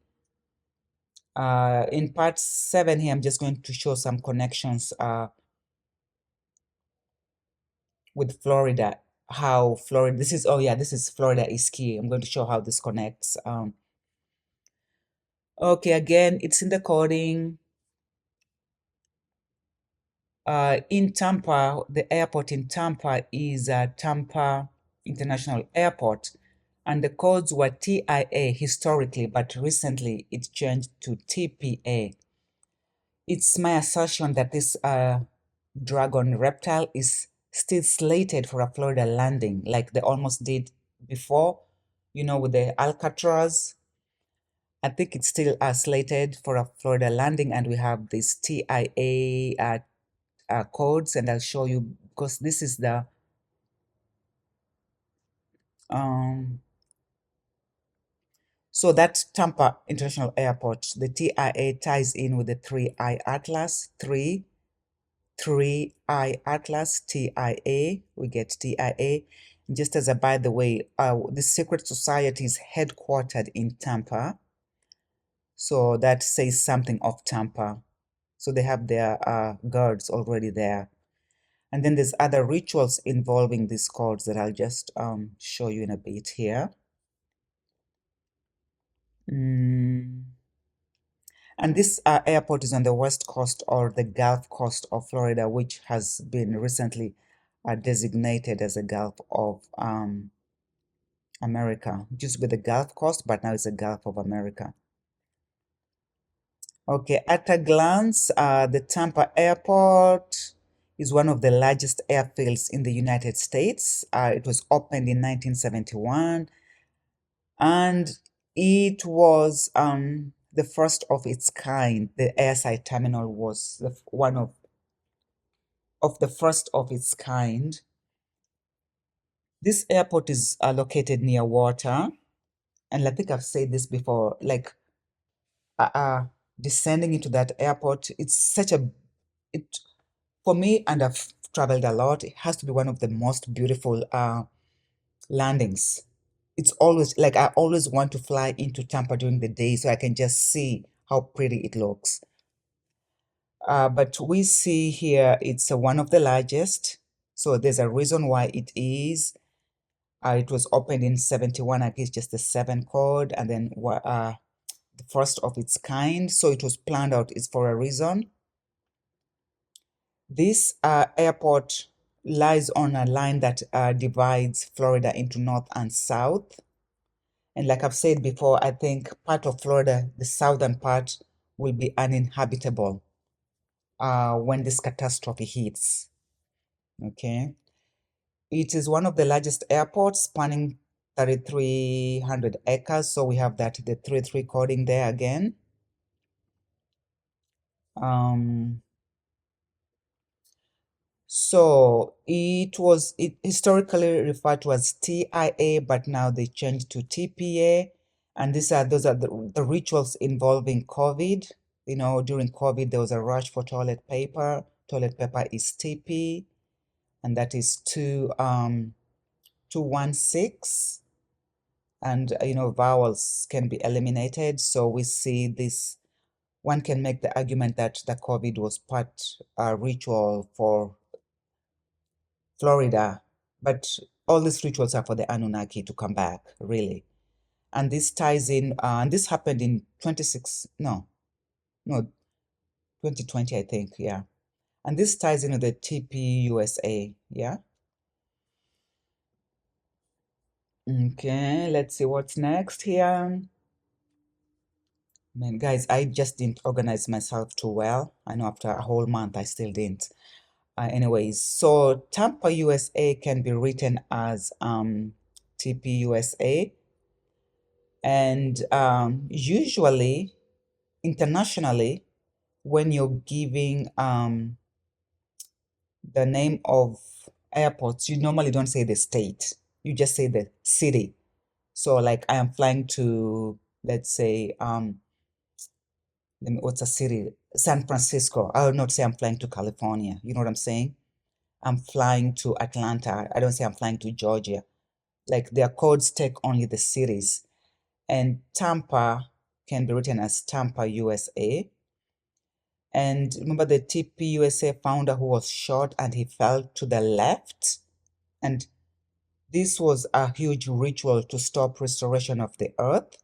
In part 7 here, I'm just going to show some connections with Florida. How Florida, this is Florida is key. I'm going to show how this connects. Okay, again, it's in the coding. In Tampa, the airport in Tampa is Tampa International Airport, and the codes were TIA historically, but recently it changed to TPA. It's my assertion that this dragon reptile is still slated for a Florida landing, like they almost did before, with the Alcatraz. I think it's still slated for a Florida landing, and we have this TIA codes, and I'll show you because this is the so that Tampa International Airport, the TIA ties in with the 3IAtlas, 3IAtlas, TIA, we get TIA. Just as a by the way, the secret society is headquartered in Tampa, so that says something of Tampa. So they have their guards already there. And then there's other rituals involving these codes that I'll just show you in a bit here. And this airport is on the west coast or the Gulf Coast of Florida, which has been recently designated as a Gulf of America. It used to be the Gulf Coast, but now it's the Gulf of America. Okay, at a glance, the Tampa Airport is one of the largest airfields in the United States. It was opened in 1971, and it was the first of its kind. The airside terminal was one of the first of its kind. This airport is located near water, and I think I've said this before, like descending into that airport, it's such a, it, for me, and I've traveled a lot, it has to be one of the most beautiful landings. It's always, like, I always want to fly into Tampa during the day so I can just see how pretty it looks. But we see here it's one of the largest, so there's a reason why it is. It was opened in 71, I guess just the 7 code, and then the first of its kind, so it was planned out, it's for a reason. This airport lies on a line that divides Florida into north and south. And like I've said before, I think part of Florida, the southern part, will be uninhabitable when this catastrophe hits. Okay. It is one of the largest airports, spanning 3,300 acres. So we have that, the 33 coding there again. So it was historically referred to as TIA, but now they changed to TPA. And those are the rituals involving COVID. During COVID, there was a rush for toilet paper. Toilet paper is TP, and that is 216. And vowels can be eliminated. So we see this. One can make the argument that the COVID was part ritual for Florida, but all these rituals are for the Anunnaki to come back, really. And this ties in, and this happened in 2020, I think, yeah. And this ties into the TPUSA, yeah. Okay, let's see what's next here. Man, guys, I just didn't organize myself too well. I know after a whole month, I still didn't. Anyways, so Tampa USA can be written as TPUSA. And usually, internationally, when you're giving the name of airports, you normally don't say the state. You just say the city. So like I am flying to, let's say, what's a city? San Francisco. I will not say I'm flying to California. You know what I'm saying? I'm flying to Atlanta. I don't say I'm flying to Georgia. Like their codes take only the cities. And Tampa can be written as Tampa, USA. And remember the TPUSA founder who was shot and he fell to the left? And this was a huge ritual to stop restoration of the earth.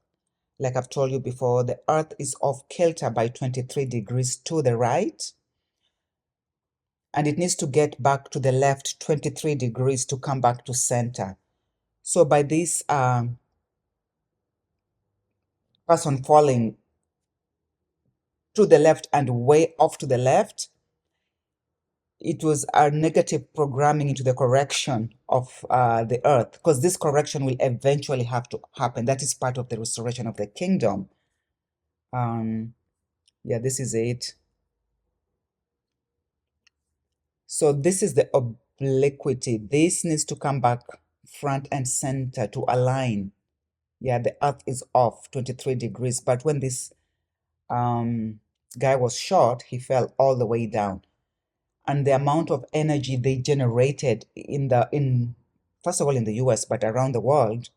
Like I've told you before, the earth is off kilter by 23 degrees to the right. and it needs to get back to the left 23 degrees to come back to center. So by this person falling to the left and way off to the left, it was a negative programming into the correction of the earth, because this correction will eventually have to happen. That is part of the restoration of the kingdom. Yeah, this is it. So this is the obliquity. This needs to come back front and center to align. Yeah, the earth is off 23 degrees, but when this guy was shot, he fell all the way down. And the amount of energy they generated in first of all in the US, but around the world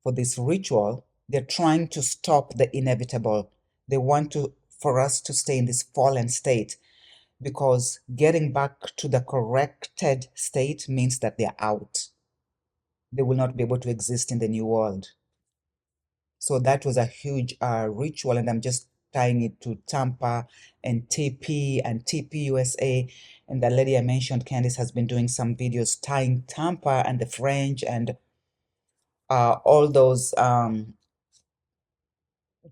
for this ritual, they're trying to stop the inevitable. They want for us to stay in this fallen state, because getting back to the corrected state means that they're out. They will not be able to exist in the new world. So that was a huge ritual, and I'm just tying it to Tampa and TP and TP USA. And the lady I mentioned, Candice, has been doing some videos tying Tampa and the French and all those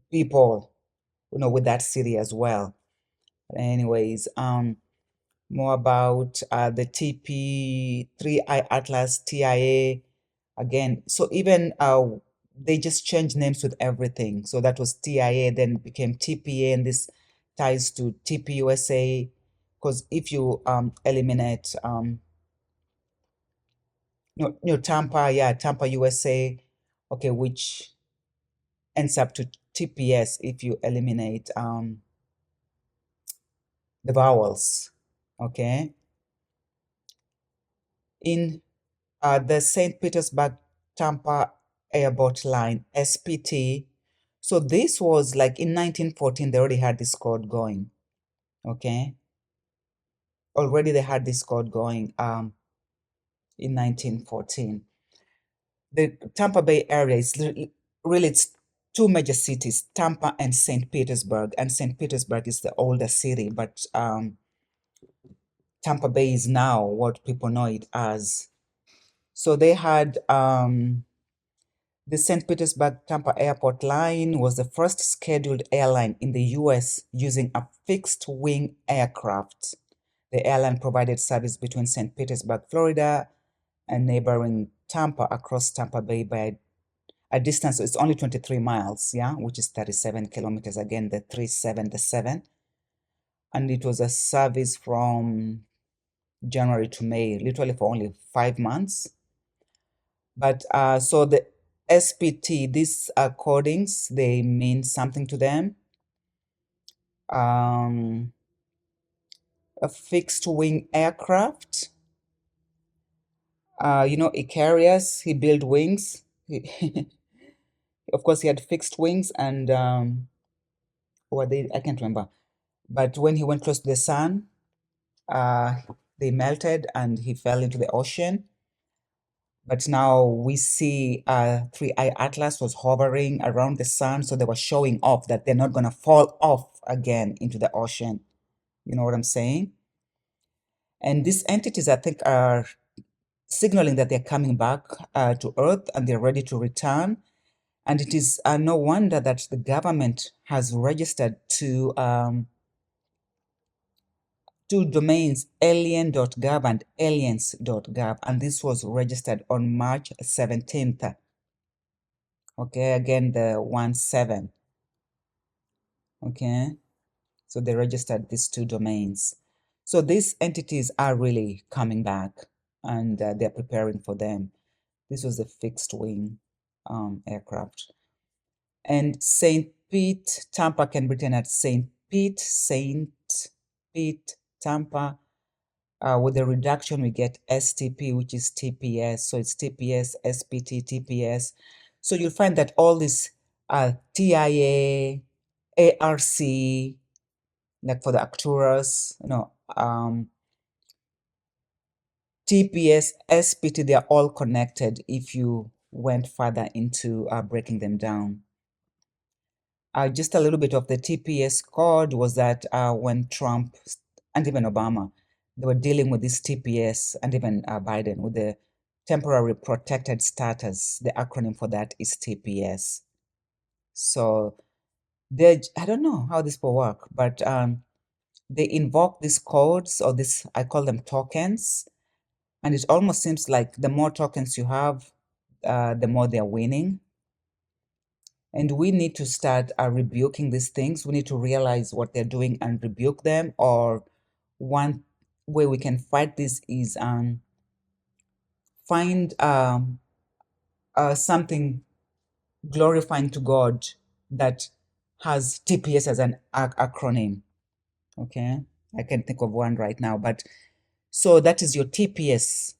people, with that city as well. Anyways, more about the TP, 3IAtlas, TIA. Again, so even they just changed names with everything. So that was TIA, then became TPA, and this ties to TP USA. Because if you eliminate Tampa, yeah, Tampa USA, okay, which ends up to TPS if you eliminate the vowels, okay? In the St. Petersburg Tampa Airport Line, SPT. So this was like in 1914, they already had this code going, okay? Already they had this code going in 1914. The Tampa Bay area is really, it's two major cities, Tampa and St. Petersburg, and St. Petersburg is the older city, but Tampa Bay is now what people know it as. So they had the St. Petersburg Tampa Airport line was the first scheduled airline in the US using a fixed-wing aircraft. The airline provided service between St. Petersburg, Florida, and neighboring Tampa across Tampa Bay by a distance, it's only 23 miles, yeah, which is 37 kilometers. Again, the 37, the 7. And it was a service from January to May, literally for only 5 months. But so the SPT, these codings, they mean something to them. A fixed wing aircraft. Icarus, he built wings. Of course, he had fixed wings, and I can't remember. But when he went close to the sun, they melted and he fell into the ocean. But now we see 3IAtlas was hovering around the sun, so they were showing off that they're not going to fall off again into the ocean. You know what I'm saying? And these entities, I think, are signaling that they're coming back to Earth and they're ready to return. And it is no wonder that the government has registered two domains, alien.gov and aliens.gov, and this was registered on March 17th. Okay, again, the 1-7. Okay, so they registered these two domains. So these entities are really coming back, and they're preparing for them. This was a fixed wing aircraft. And St. Pete, Tampa can be written at St. Pete, Tampa. With the reduction, we get STP, which is TPS. So it's TPS, SPT, TPS. So you'll find that all these TIA, ARC, like for the Arcturus, TPS, SPT, they are all connected if you went further into breaking them down. Just a little bit of the TPS code was that when Trump and even Obama, they were dealing with this TPS, and even Biden with the temporary protected status. The acronym for that is TPS. So I don't know how this will work, but they invoke these codes, or this, I call them tokens, and it almost seems like the more tokens you have, the more they're winning. And we need to start rebuking these things. We need to realize what they're doing and rebuke them. Or one way we can fight this is find something glorifying to God that has TPS as an acronym. Okay, I can think of one right now, but so that is your TPS.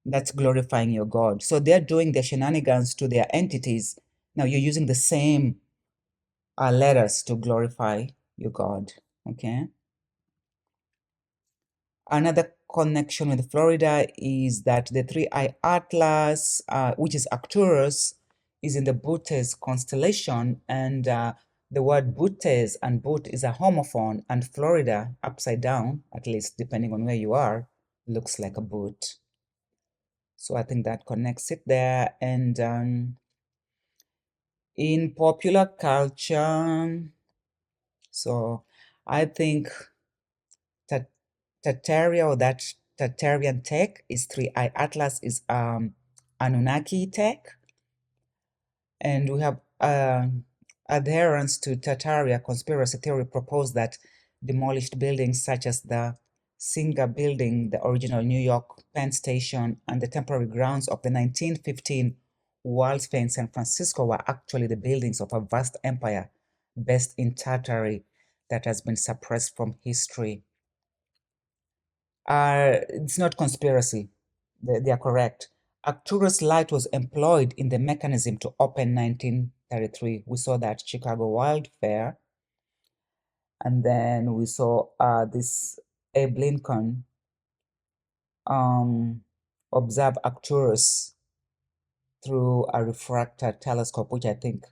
That's glorifying your God. So they're doing their shenanigans to their entities. Now you're using the same letters to glorify your God. Okay. Another connection with Florida is that the 3IAtlas, which is Arcturus, is in the Bootes constellation, and the word Bootes and boot is a homophone, and Florida, upside down, at least depending on where you are, looks like a boot. So I think that connects it there. And in popular culture, so I think that Tartaria, or that Tartarian tech, is 3IAtlas is Anunnaki tech, and we have adherents to Tartaria conspiracy theory propose that demolished buildings such as the Singer Building, the original New York Penn Station, and the temporary grounds of the 1915 World's Fair in San Francisco were actually the buildings of a vast empire based in Tartary that has been suppressed from history. It's not conspiracy. They are correct. Arcturus light was employed in the mechanism to open 1933. We saw that Chicago World Fair. And then we saw this Abe Lincoln observe Arcturus through a refractor telescope, which I think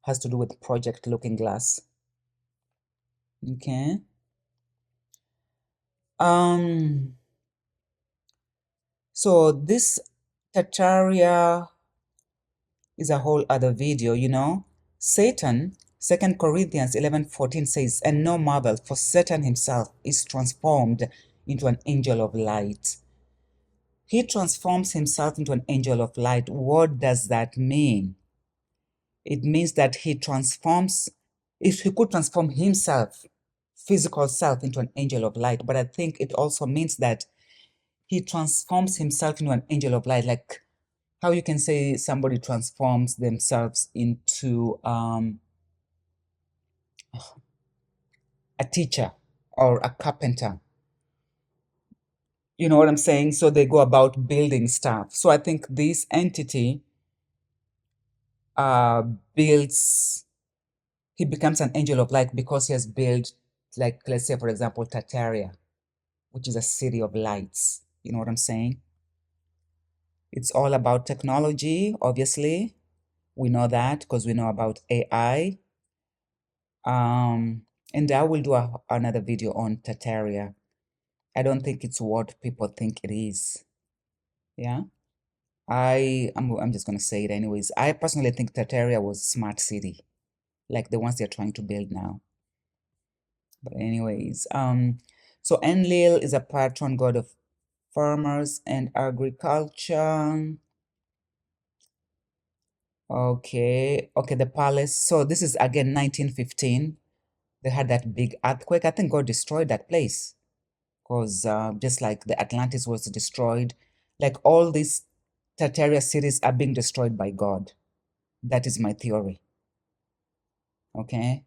has to do with Project Looking Glass. Okay. So this Tartaria is a whole other video, you know. Satan, 2 Corinthians 11:14 says, and no marvel, for Satan himself is transformed into an angel of light. He transforms himself into an angel of light. What does that mean? It means that he transforms, if he could transform himself, physical self, into an angel of light, but I think it also means that he transforms himself into an angel of light, like how you can say somebody transforms themselves into a teacher or a carpenter. You know what I'm saying? So they go about building stuff. So I think this entity builds, he becomes an angel of light because he has built, like, let's say, for example, Tartaria, which is a city of lights. You know what I'm saying? It's all about technology, obviously. We know that because we know about AI. And I will do another video on Tartaria. I don't think it's what people think it is. Yeah. I'm just gonna say it anyways. I personally think Tartaria was smart city, like the ones they're trying to build now. But anyways, so Enlil is a patron god of farmers and agriculture. Okay, the palace. So this is again 1915. They had that big earthquake. I think God destroyed that place because just like the Atlantis was destroyed, like all these Tartaria cities are being destroyed by God. That is my theory. Okay,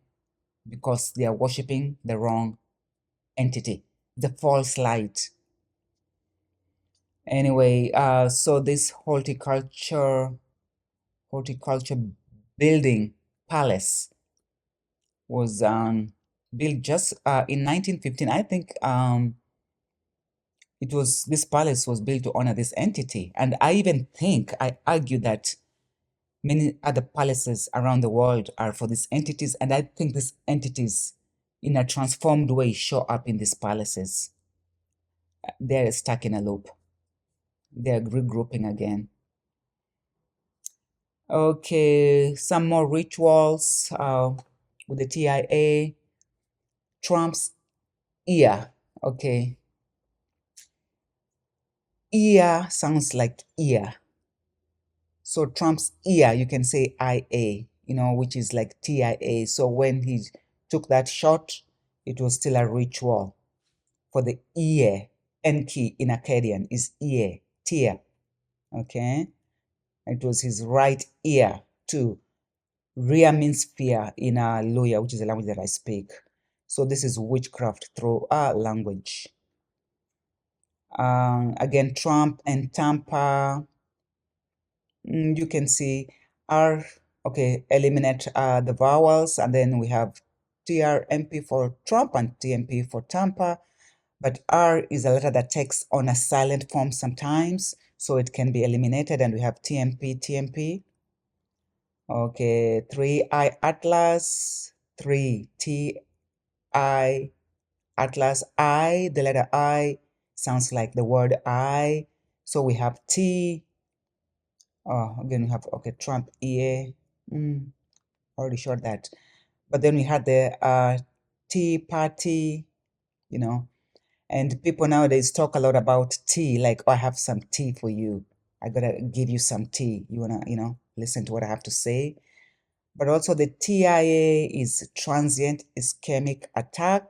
because they are worshiping the wrong entity, the false light. Anyway, so this horticulture building palace was built just in 1915. I think this palace was built to honor this entity, and I argue that many other palaces around the world are for these entities, and I think these entities in a transformed way show up in these palaces. They're stuck in a loop. They're regrouping again. Okay, some more rituals with the TIA. Trump's ear. Okay. Ear sounds like ear. So Trump's ear, you can say IA, which is like TIA. So when he took that shot, it was still a ritual for the ear. Enki in Akkadian is ear, tear. Okay. It was his right ear too. Rear means fear in Luya, which is the language that I speak. So this is witchcraft through our language. Again, Trump and Tampa. You can see R, okay, eliminate the vowels, and then we have TRMP for Trump and TMP for Tampa. But R is a letter that takes on a silent form sometimes, so it can be eliminated, and we have TMP. Okay, 3IAtlas, 3TI Atlas. I, the letter I sounds like the word I. So we have T. Again, we have, okay, Trump EA. Already showed that. But then we had the Tea Party, and people nowadays talk a lot about tea, like, oh, I have some tea for you. I gotta give you some tea. You wanna, listen to what I have to say. But also the TIA is transient ischemic attack.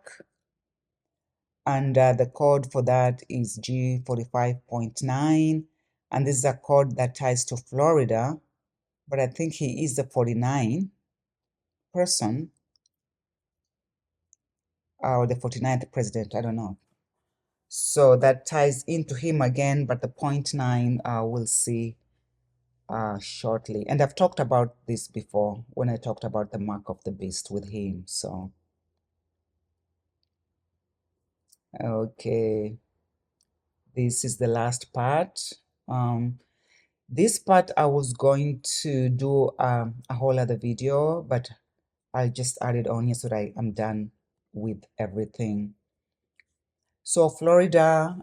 And the code for that is G45.9. And this is a code that ties to Florida. But I think he is the 49 person, or the 49th president, I don't know. So that ties into him again, but the 0.9 we'll see shortly. And I've talked about this before when I talked about the mark of the beast with him. So, okay, this is the last part. This part I was going to do a whole other video, but I just added on here so that I'm done with everything. So Florida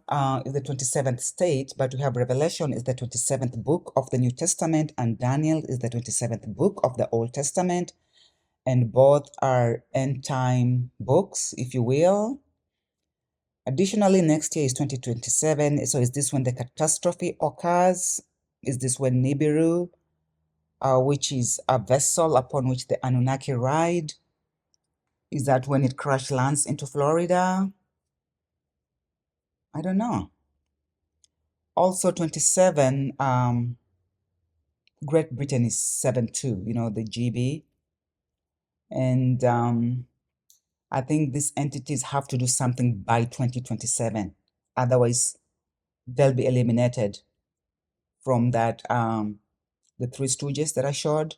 is the 27th state, but we have Revelation is the 27th book of the New Testament, and Daniel is the 27th book of the Old Testament, and both are end-time books, if you will. Additionally, next year is 2027, so is this when the catastrophe occurs? Is this when Nibiru, which is a vessel upon which the Anunnaki ride, is that when it crash lands into Florida? I don't know. Also 27, Great Britain is 7-2, the GB. And I think these entities have to do something by 2027. Otherwise, they'll be eliminated from that, the Three Stooges that I showed.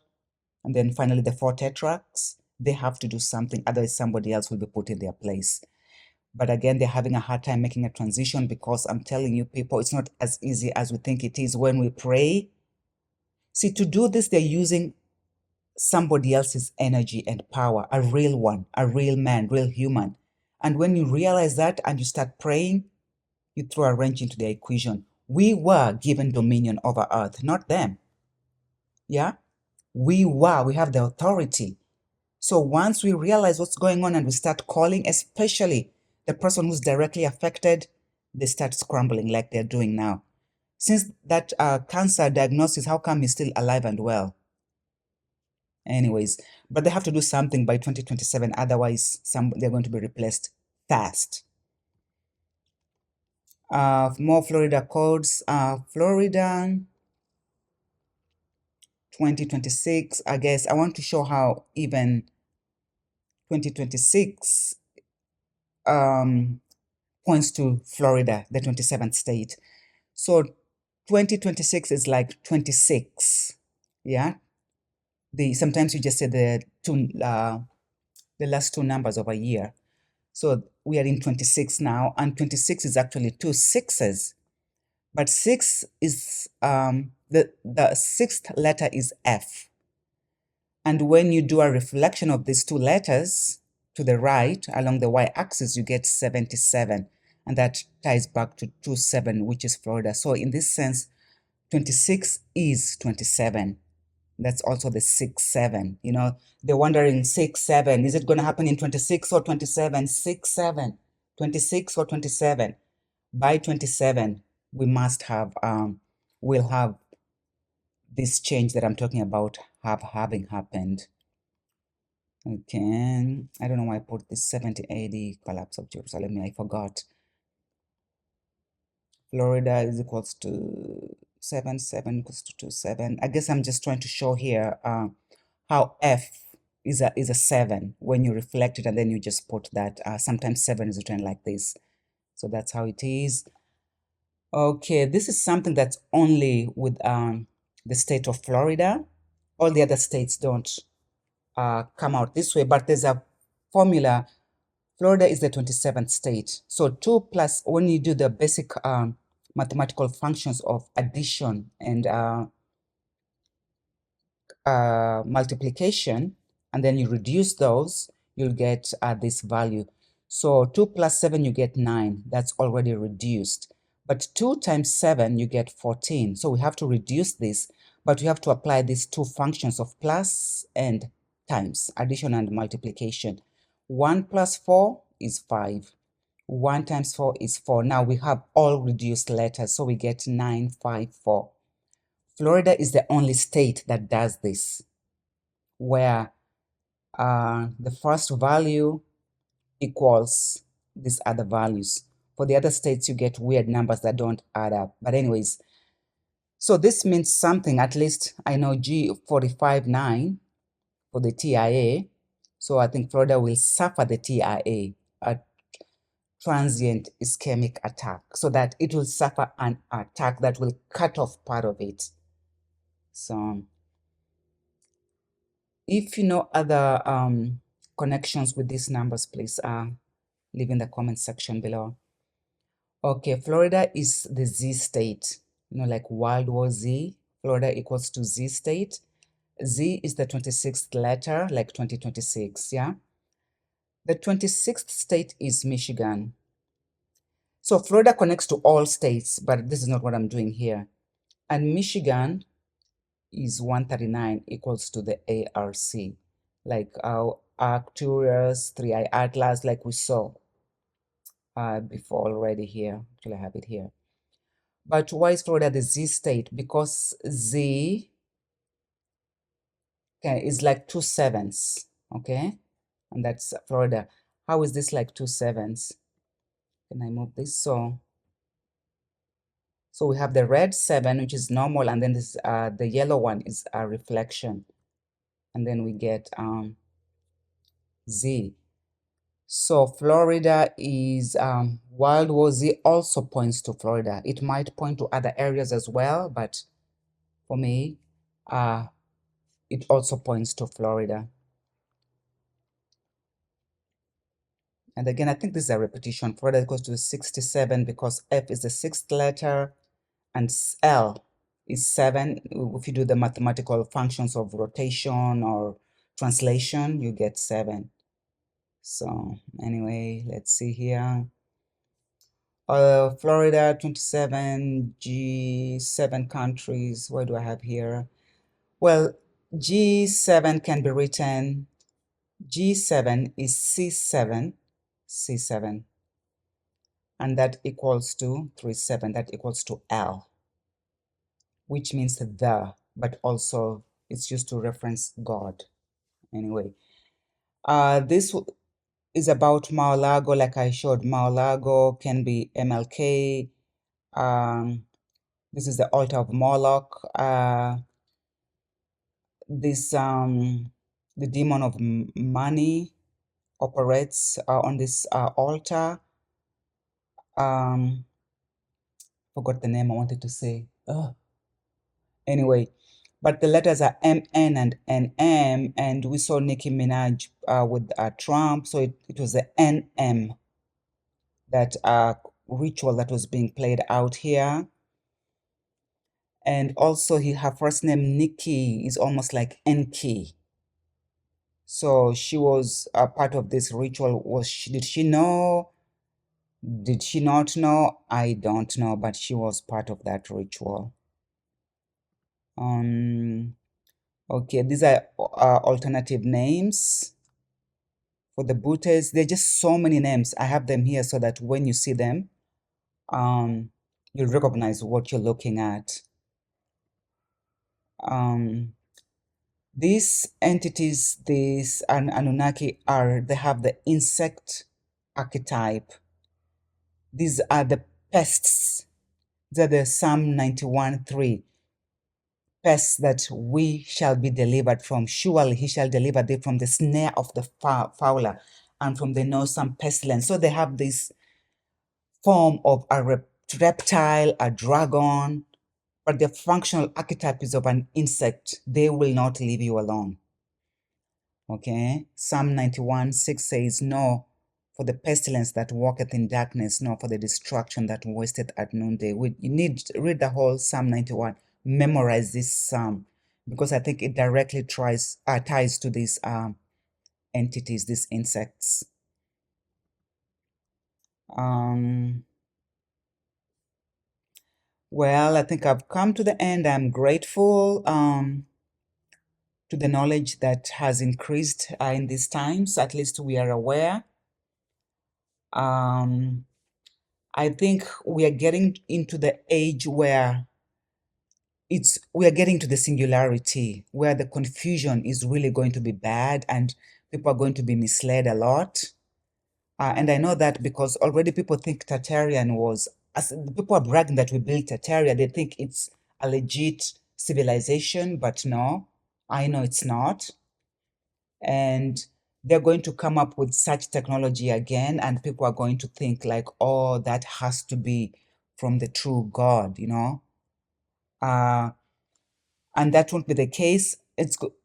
And then finally, the four tetrarchs. They have to do something. Otherwise, somebody else will be put in their place. But again, they're having a hard time making a transition because I'm telling you, people, it's not as easy as we think it is when we pray. See, to do this, they're using somebody else's energy and power, a real one, a real man, real human. And when you realize that and you start praying, you throw a wrench into the equation. We were given dominion over earth, not them. Yeah? We have the authority. So once we realize what's going on and we start calling, especially the person who's directly affected, they start scrambling like they're doing now. Since that cancer diagnosis, how come he's still alive and well? Anyways, but they have to do something by 2027, otherwise they're going to be replaced fast. More Florida codes. Florida 2026, I guess. I want to show how even 2026 points to Florida, the 27th state. So 2026 is like 26, yeah? Sometimes you just say the last two numbers of a year. So we are in 26 now, and 26 is actually two sixes. But 6 is, the sixth letter is F. And when you do a reflection of these two letters to the right along the y-axis, you get 77. and that ties back to 27, which is Florida. So in this sense, 26 is 27. That's also the 6-7. You know, they're wondering 6-7. Is it going to happen in 26 or 27? 6-7. 26 or 27. By 27, we must have we'll have this change that I'm talking about having happened. Okay, I don't know why I put this 70 AD collapse of Jerusalem. I forgot. Florida is equals to 7 equals to 2 7. I guess I'm just trying to show here how F is a 7 when you reflect it, and then you just put that. Sometimes 7 is written like this. So that's how it is. Okay, this is something that's only with the state of Florida. All the other states don't come out this way, but there's a formula. Florida is the 27th state. So 2 plus, when you do the basic mathematical functions of addition and multiplication, and then you reduce those, you'll get this value. So 2 plus 7, you get 9. That's already reduced. But 2 times 7, you get 14. So we have to reduce this, but we have to apply these two functions of plus and times, addition and multiplication. 1 plus 4 is 5. 1 times 4 is 4. Now we have all reduced letters, so we get 954. Florida is the only state that does this, where the first value equals these other values. For the other states, you get weird numbers that don't add up. But anyways, so this means something. At least I know G45-9 for the TIA. So I think Florida will suffer the TIA, a transient ischemic attack, so that it will suffer an attack that will cut off part of it. So if you know other connections with these numbers, please leave in the comment section below. Okay, Florida is the Z state, you know, like World War Z. Florida equals to Z state. Z is the 26th letter, like 2026, yeah? The 26th state is Michigan. So Florida connects to all states, but this is not what I'm doing here. And Michigan is 139 equals to the ARC, like our Arcturus, 3IAtlas, like we saw before already here. Actually, I have it here. But why is Florida the Z state? Because Z is like 2 sevens, okay? And that's Florida. How is this like 2 sevens? Can I move this? So we have the red 7, which is normal, and then this the yellow one is a reflection. And then we get Z. So Florida is World War Z also points to Florida. It might point to other areas as well, but for me, it also points to Florida. And again, I think this is a repetition. Florida goes to 67 because F is the 6th letter and L is 7. If you do the mathematical functions of rotation or translation, you get 7. So anyway, let's see here. Florida, 27, G7 countries. What do I have here? Well, G7 can be written, G7 is C7, C7. And that equals to 37, that equals to L, which means the, but also it's used to reference God. Anyway, this is about Mar-a-Lago, like I showed. Mar-a-Lago can be MLK. This is the altar of Moloch. The demon of money operates on this altar. Forgot the name I wanted to say. Anyway, but the letters are MN and NM, and we saw Nicki Minaj with Trump, so it was the NM, that ritual that was being played out here. And also her first name, Nikki, is almost like Enki. So she was a part of this ritual. Did she know Did she not know? I don't know, but she was part of that ritual. Okay, these are alternative names for the Bhutes. There are just so many names. I have them here so that when you see them, you'll recognize what you're looking at. These entities, these Anunnaki, they have the insect archetype. These are the pests. These are the Psalm 91:3. Pests that we shall be delivered from. Surely he shall deliver thee from the snare of the fowler and from the noisome pestilence. So they have this form of a reptile, a dragon, but the functional archetype is of an insect. They will not leave you alone. Okay, Psalm 91:6 says, no, for the pestilence that walketh in darkness, nor for the destruction that wasteth at noonday. You need to read the whole Psalm 91, memorize this psalm, because I think it directly ties to these entities, these insects. Well, I think I've come to the end. I'm grateful to the knowledge that has increased in these times. At least we are aware. I think we are getting into the age where we are getting to the singularity, where the confusion is really going to be bad and people are going to be misled a lot. And I know that because already people think Tartarian as people are bragging that we built Tartaria, they think it's a legit civilization, but no, I know it's not. And they're going to come up with such technology again, and people are going to think like, oh, that has to be from the true God, and that won't be the case.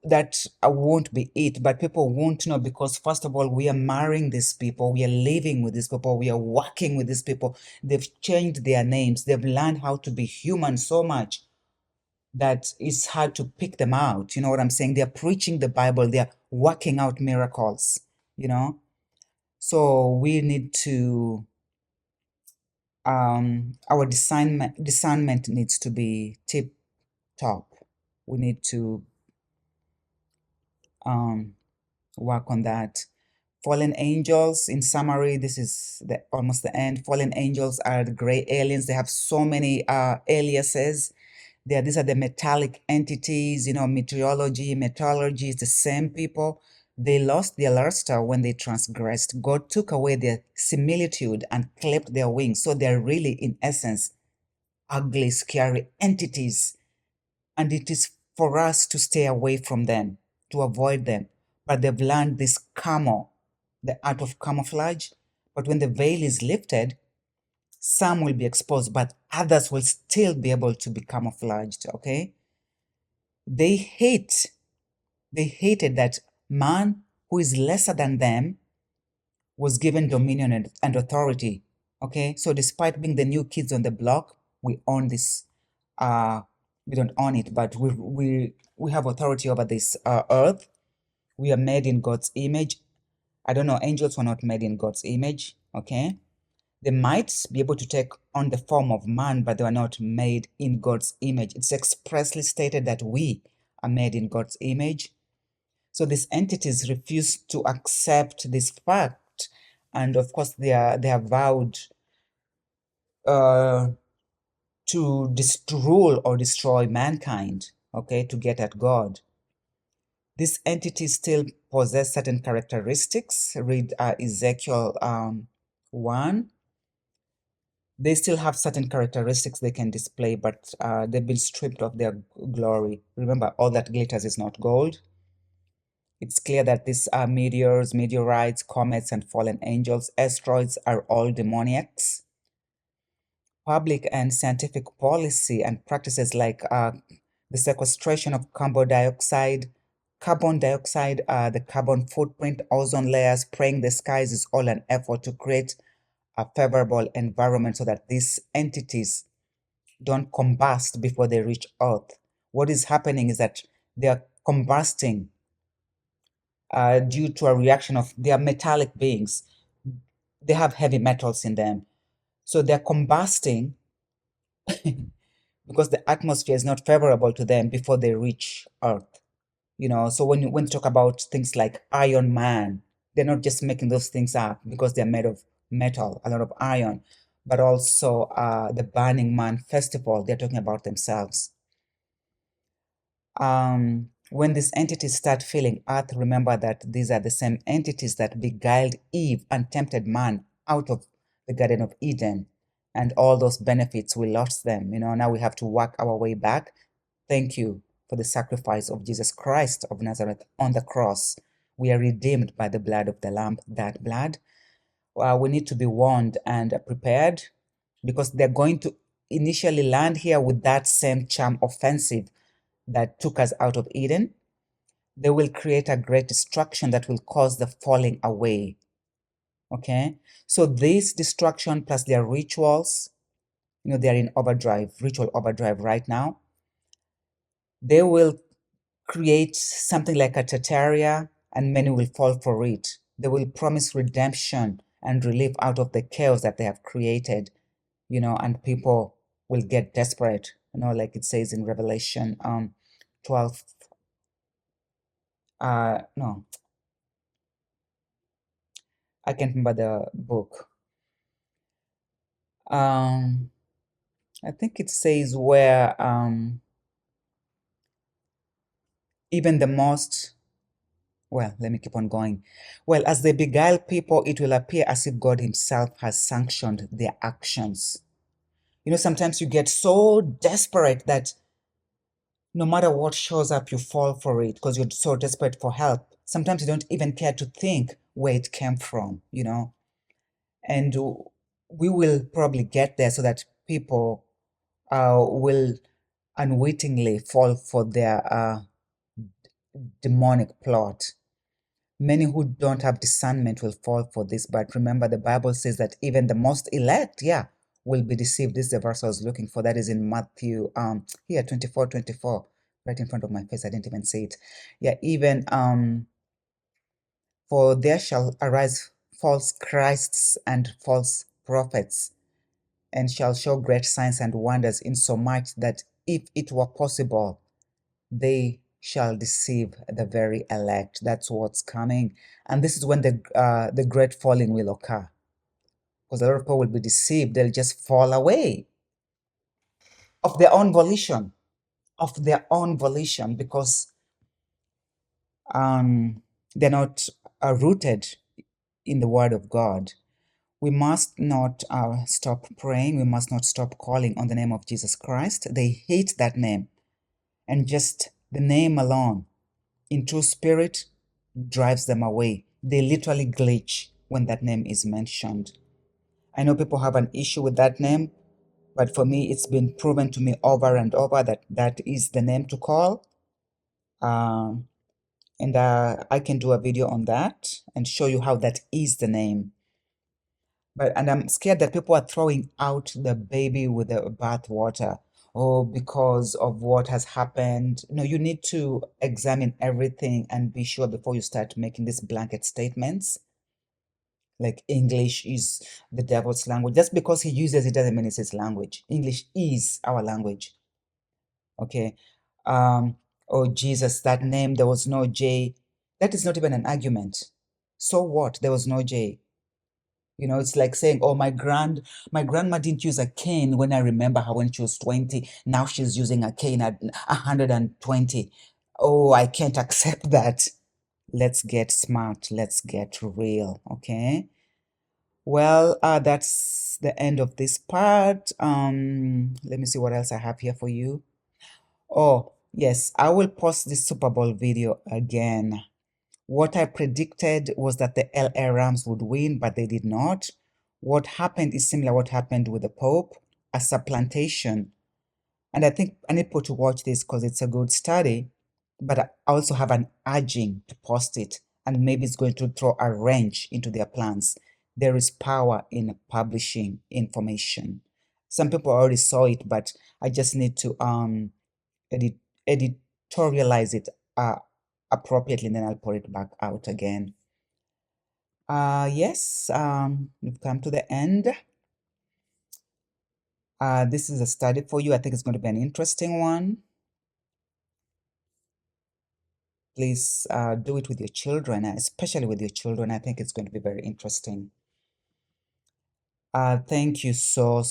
That won't be it, but people won't know, because first of all, we are marrying these people, we are living with these people, we are working with these people. They've changed their names, they've learned how to be human so much that it's hard to pick them out. You know what I'm saying? They're preaching the Bible, they're working out miracles, so we need to our discernment needs to be tip top. We need to work on that. Fallen angels, in summary, this is almost the end. Fallen angels are the gray aliens. They have so many aliases. These are the metallic entities, meteorology, metallurgy, it's the same people. They lost their luster when they transgressed. God took away their similitude and clipped their wings. So they're really, in essence, ugly, scary entities. And it is for us to stay away from them, to avoid them. But they've learned this camo, the art of camouflage. But when the veil is lifted, some will be exposed, but others will still be able to be camouflaged, okay? They hated that man who is lesser than them was given dominion and authority, okay? So despite being the new kids on the block, we own this, we don't own it, but we have authority over this earth. We are made in God's image. I don't know, angels were not made in God's image, okay? They might be able to take on the form of man, but they were not made in God's image. It's expressly stated that we are made in God's image. So these entities refuse to accept this fact. And of course, they have vowed to rule or destroy mankind, okay, to get at God. These entities still possess certain characteristics. Read Ezekiel 1. They still have certain characteristics they can display, but they've been stripped of their glory. Remember, all that glitters is not gold. It's clear that these meteors, meteorites, comets, and fallen angels, asteroids are all demoniacs. Public and scientific policy and practices like the sequestration of carbon dioxide, the carbon footprint, ozone layers, spraying the skies is all an effort to create a favorable environment so that these entities don't combust before they reach Earth. What is happening is that they are combusting due to a reaction of, they are metallic beings. They have heavy metals in them. So they're combusting because the atmosphere is not favorable to them before they reach Earth. So when you talk about things like Iron Man, they're not just making those things up because they're made of metal, a lot of iron, but also the Burning Man festival, they're talking about themselves. When these entities start filling Earth, remember that these are the same entities that beguiled Eve and tempted man out of the Garden of Eden, and all those benefits, we lost them. Now we have to work our way back. Thank you for the sacrifice of Jesus Christ of Nazareth on the cross. We are redeemed by the blood of the Lamb. That blood, we need to be warned and prepared, because they're going to initially land here with that same charm offensive that took us out of Eden. They will create a great destruction that will cause the falling away. Okay, so this destruction plus their rituals, they're in overdrive, ritual overdrive right now. They will create something like a Tartaria, and many will fall for it. They will promise redemption and relief out of the chaos that they have created, and people will get desperate, like it says in Revelation 12. No, I can't remember the book. I think it says where even the most, well, let me keep on going. Well, as they beguile people, it will appear as if God himself has sanctioned their actions. Sometimes you get so desperate that no matter what shows up, you fall for it because you're so desperate for help. Sometimes you don't even care to think where it came from, and we will probably get there so that people will unwittingly fall for their demonic plot. Many who don't have discernment will fall for this, but remember the Bible says that even the most elect, will be deceived. This is the verse I was looking for. That is in Matthew, here, 24, right in front of my face. I didn't even see it. Yeah, even, for there shall arise false Christs and false prophets, and shall show great signs and wonders, insomuch that if it were possible, they shall deceive the very elect. That's what's coming. And this is when the great falling will occur. Because a lot of people will be deceived. They'll just fall away of their own volition. Because they're not rooted in the Word of God. We must not stop praying. We must not stop calling on the name of Jesus Christ. They hate that name. And just the name alone, in true spirit, drives them away. They literally glitch when that name is mentioned. I know people have an issue with that name, but for me, it's been proven to me over and over that that is the name to call. And I can do a video on that and show you how that is the name. And I'm scared that people are throwing out the baby with the bathwater. Oh, because of what has happened. No, you need to examine everything and be sure before you start making these blanket statements. Like English is the devil's language. Just because he uses it doesn't mean it's his language. English is our language. Okay. Oh, Jesus, that name, there was no J. That is not even an argument. So what? There was no J. It's like saying, oh, my grandma didn't use a cane when I remember her when she was 20. Now she's using a cane at 120. Oh, I can't accept that. Let's get smart. Let's get real. Okay. Well, that's the end of this part. Let me see what else I have here for you. Oh, yes, I will post this Super Bowl video again. What I predicted was that the LA Rams would win, but they did not. What happened is similar to what happened with the Pope, a supplantation. And I think I need people to watch this because it's a good study, but I also have an urging to post it, and maybe it's going to throw a wrench into their plans. There is power in publishing information. Some people already saw it, but I just need to edit editorialize it appropriately, and then I'll put it back out again. Yes, we've come to the end. This is a study for you. I think it's going to be an interesting one. Please do it with your children, especially with your children. I think it's going to be very interesting. Thank you so